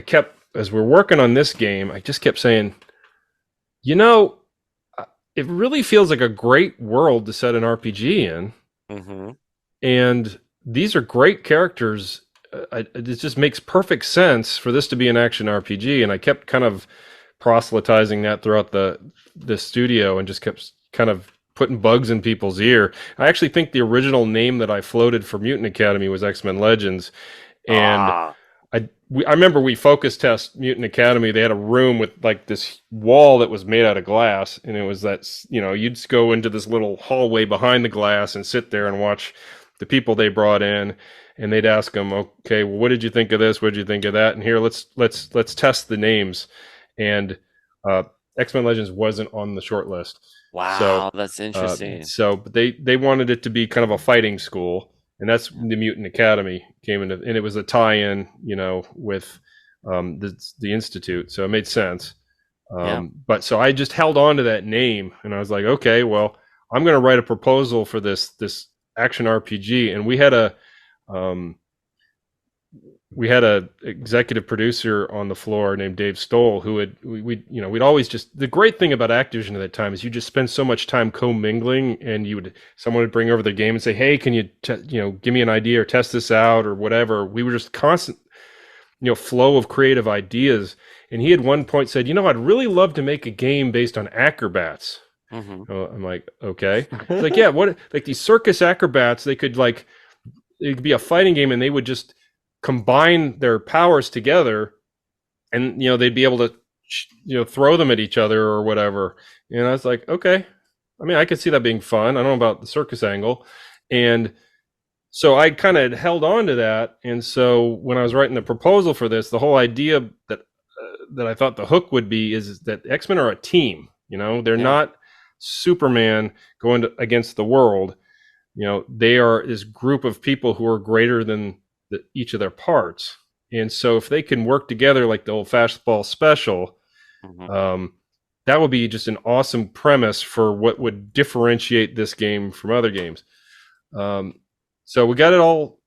S2: kept, as we're working on this game, I just kept saying, you know, it really feels like a great world to set an RPG in.
S1: Mm-hmm.
S2: And these are great characters. It just makes perfect sense for this to be an action RPG. And I kept kind of proselytizing that throughout the studio, and just kept kind of putting bugs in people's ear. I actually think the original name that I floated for Mutant Academy was X-Men Legends. And
S1: Ah,
S2: I remember we focus test Mutant Academy. They had a room with like this wall that was made out of glass, and it was that, you'd just go into this little hallway behind the glass and sit there and watch the people they brought in, and they'd ask them, okay, well, what did you think of this? What did you think of that? And here, let's test the names. And uh, X-Men Legends wasn't on the short list, so
S1: wow, that's interesting.
S2: but they wanted it to be kind of a fighting school, and that's the Mutant Academy came into, and it was a tie-in, with the Institute, so it made sense.
S1: Yeah.
S2: But so I just held on to that name, and I was like, okay, well, I'm going to write a proposal for this action RPG, and um, we had a executive producer on the floor named Dave Stoll, who we'd always just, the great thing about Activision at that time is you just spend so much time commingling, and someone would bring over the game and say, hey, can you give me an idea or test this out or whatever. We were just constant, flow of creative ideas. And he at one point said, I'd really love to make a game based on acrobats.
S1: Mm-hmm.
S2: I'm like, okay. It's like, yeah, what, like these circus acrobats, it could be a fighting game, and they would just combine their powers together, and they'd be able to throw them at each other or whatever. And I was like, okay, I mean, I could see that being fun. I don't know about the circus angle. And so I kind of held on to that. And so when I was writing the proposal for this, the whole idea that I thought the hook would be is that X-Men are a team. They're
S1: Yeah.
S2: not Superman going against the world. They are this group of people who are greater than each of their parts. And so if they can work together like the old fastball special,
S1: Mm-hmm.
S2: that would be just an awesome premise for what would differentiate this game from other games. So we got it all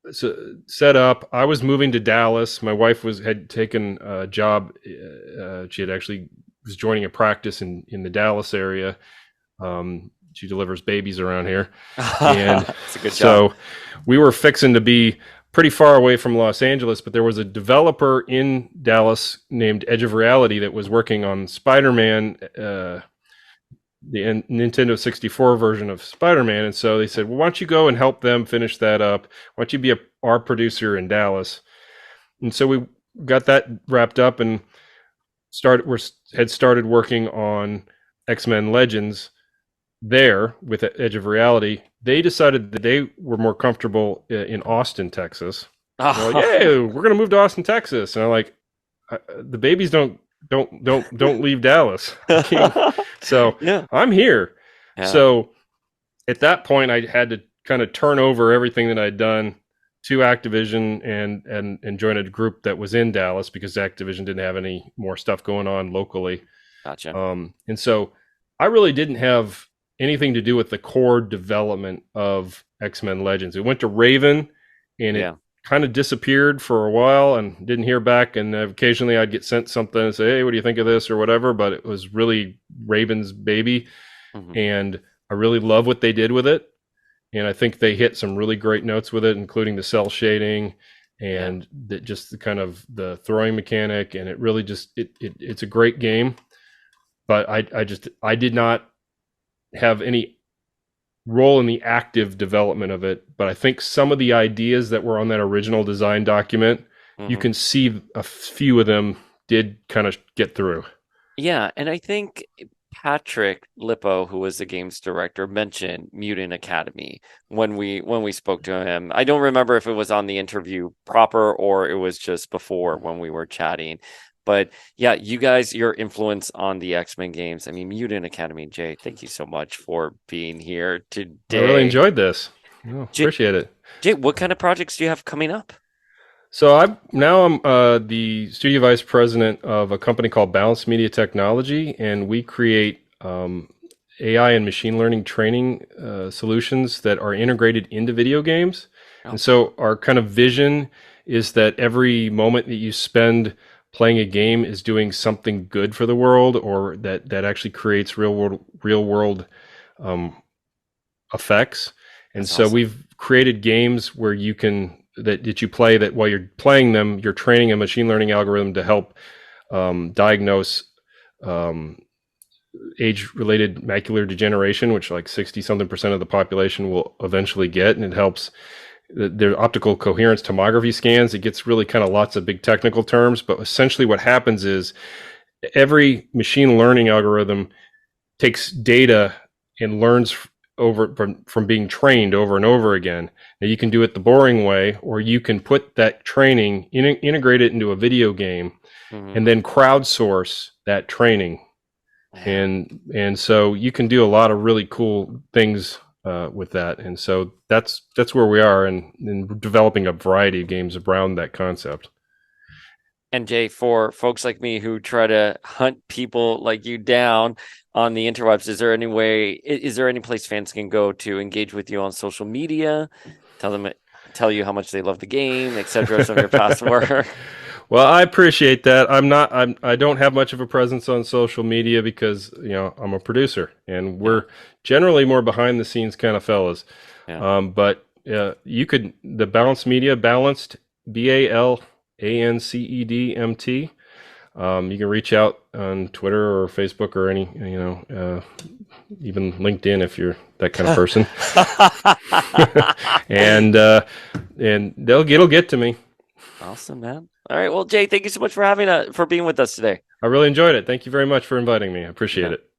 S2: set up. I was moving to Dallas. My wife had taken a job. She had actually was joining a practice in the Dallas area. She delivers babies around here. And
S1: It's a good job.
S2: so we were fixing to be pretty far away from Los Angeles, but there was a developer in Dallas named Edge of Reality that was working on Spider-Man, the Nintendo 64 version of Spider-Man. And so they said, well, why don't you go and help them finish that up? Why don't you be our producer in Dallas? And so we got that wrapped up and had started working on X-Men Legends there with Edge of Reality, they decided that they were more comfortable in Austin, Texas. They're like, "Hey, we're gonna move to Austin, Texas," and I'm like, "The babies don't leave Dallas." So
S1: Yeah.
S2: I'm here.
S1: Yeah.
S2: So at that point, I had to kind of turn over everything that I'd done to Activision and join a group that was in Dallas because Activision didn't have any more stuff going on locally.
S1: Gotcha.
S2: And so I really didn't have anything to do with the core development of X-Men Legends. It went to Raven and
S1: Yeah.
S2: it kind of disappeared for a while and didn't hear back. And occasionally I'd get sent something and say, "Hey, what do you think of this?" or whatever. But it was really Raven's baby.
S1: Hmm.
S2: And I really love what they did with it. And I think they hit some really great notes with it, including the cell shading
S1: Yeah.
S2: and just the kind of the throwing mechanic. And it really just, it's a great game. But I did not have any role in the active development of it. But I think some of the ideas that were on that original design document, you
S1: Hmm.
S2: can see a few of them did kind of get through.
S1: Yeah, and I think Patrick Lippo, who was the games director, mentioned Mutant Academy when we spoke to him. I don't remember if it was on the interview proper or it was just before when we were chatting. But yeah, you guys, your influence on the X-Men games. I mean, Mutant Academy, Jay, thank you so much for being here
S2: I really
S1: today.
S2: enjoyed this. Oh,
S1: Jay,
S2: appreciate it.
S1: Jay, what kind of projects do you have coming up?
S2: So I'm the studio vice president of a company called Balanced Media Technology, and we create AI and machine learning training solutions that are integrated into video games.
S1: Oh,
S2: And so our kind of vision is that every moment that you spend playing a game is doing something good for the world, or that actually creates real world um, effects. And
S1: that's
S2: so
S1: awesome.
S2: we've created games where you can that you play that while you're playing them, you're training a machine learning algorithm to help diagnose um, age-related macular degeneration, which like 60 something percent of the population will eventually get, and it helps their optical coherence tomography scans. It gets really kind of lots of big technical terms, but essentially what happens is every machine learning algorithm takes data and learns over from being trained over and over again. Now you can do it the boring way, or you can put that training integrate it into a video game,
S1: Hmm.
S2: and then crowdsource that training.
S1: Yeah.
S2: And so you can do a lot of really cool things with that. And so that's where we are in developing a variety of games around that concept.
S1: And Jay, for folks like me who try to hunt people like you down on the interwebs, is there any place fans can go to engage with you on social media? Tell them, tell you how much they love the game, etc. Some of your past work.
S2: Well, I appreciate that. I don't have much of a presence on social media because, I'm a producer and
S1: Yeah,
S2: we're generally more behind the scenes kind of fellas.
S1: yeah.
S2: But you could, the Balanced Media, Balanced, BALANCEDMT. You can reach out on Twitter or Facebook or even LinkedIn if you're that kind of person. and it'll get to me.
S1: Awesome, man. All right. Well, Jay, thank you so much for being with us today.
S2: I really enjoyed it. Thank you very much for inviting me. I
S1: You
S2: appreciate
S1: bet.
S2: it.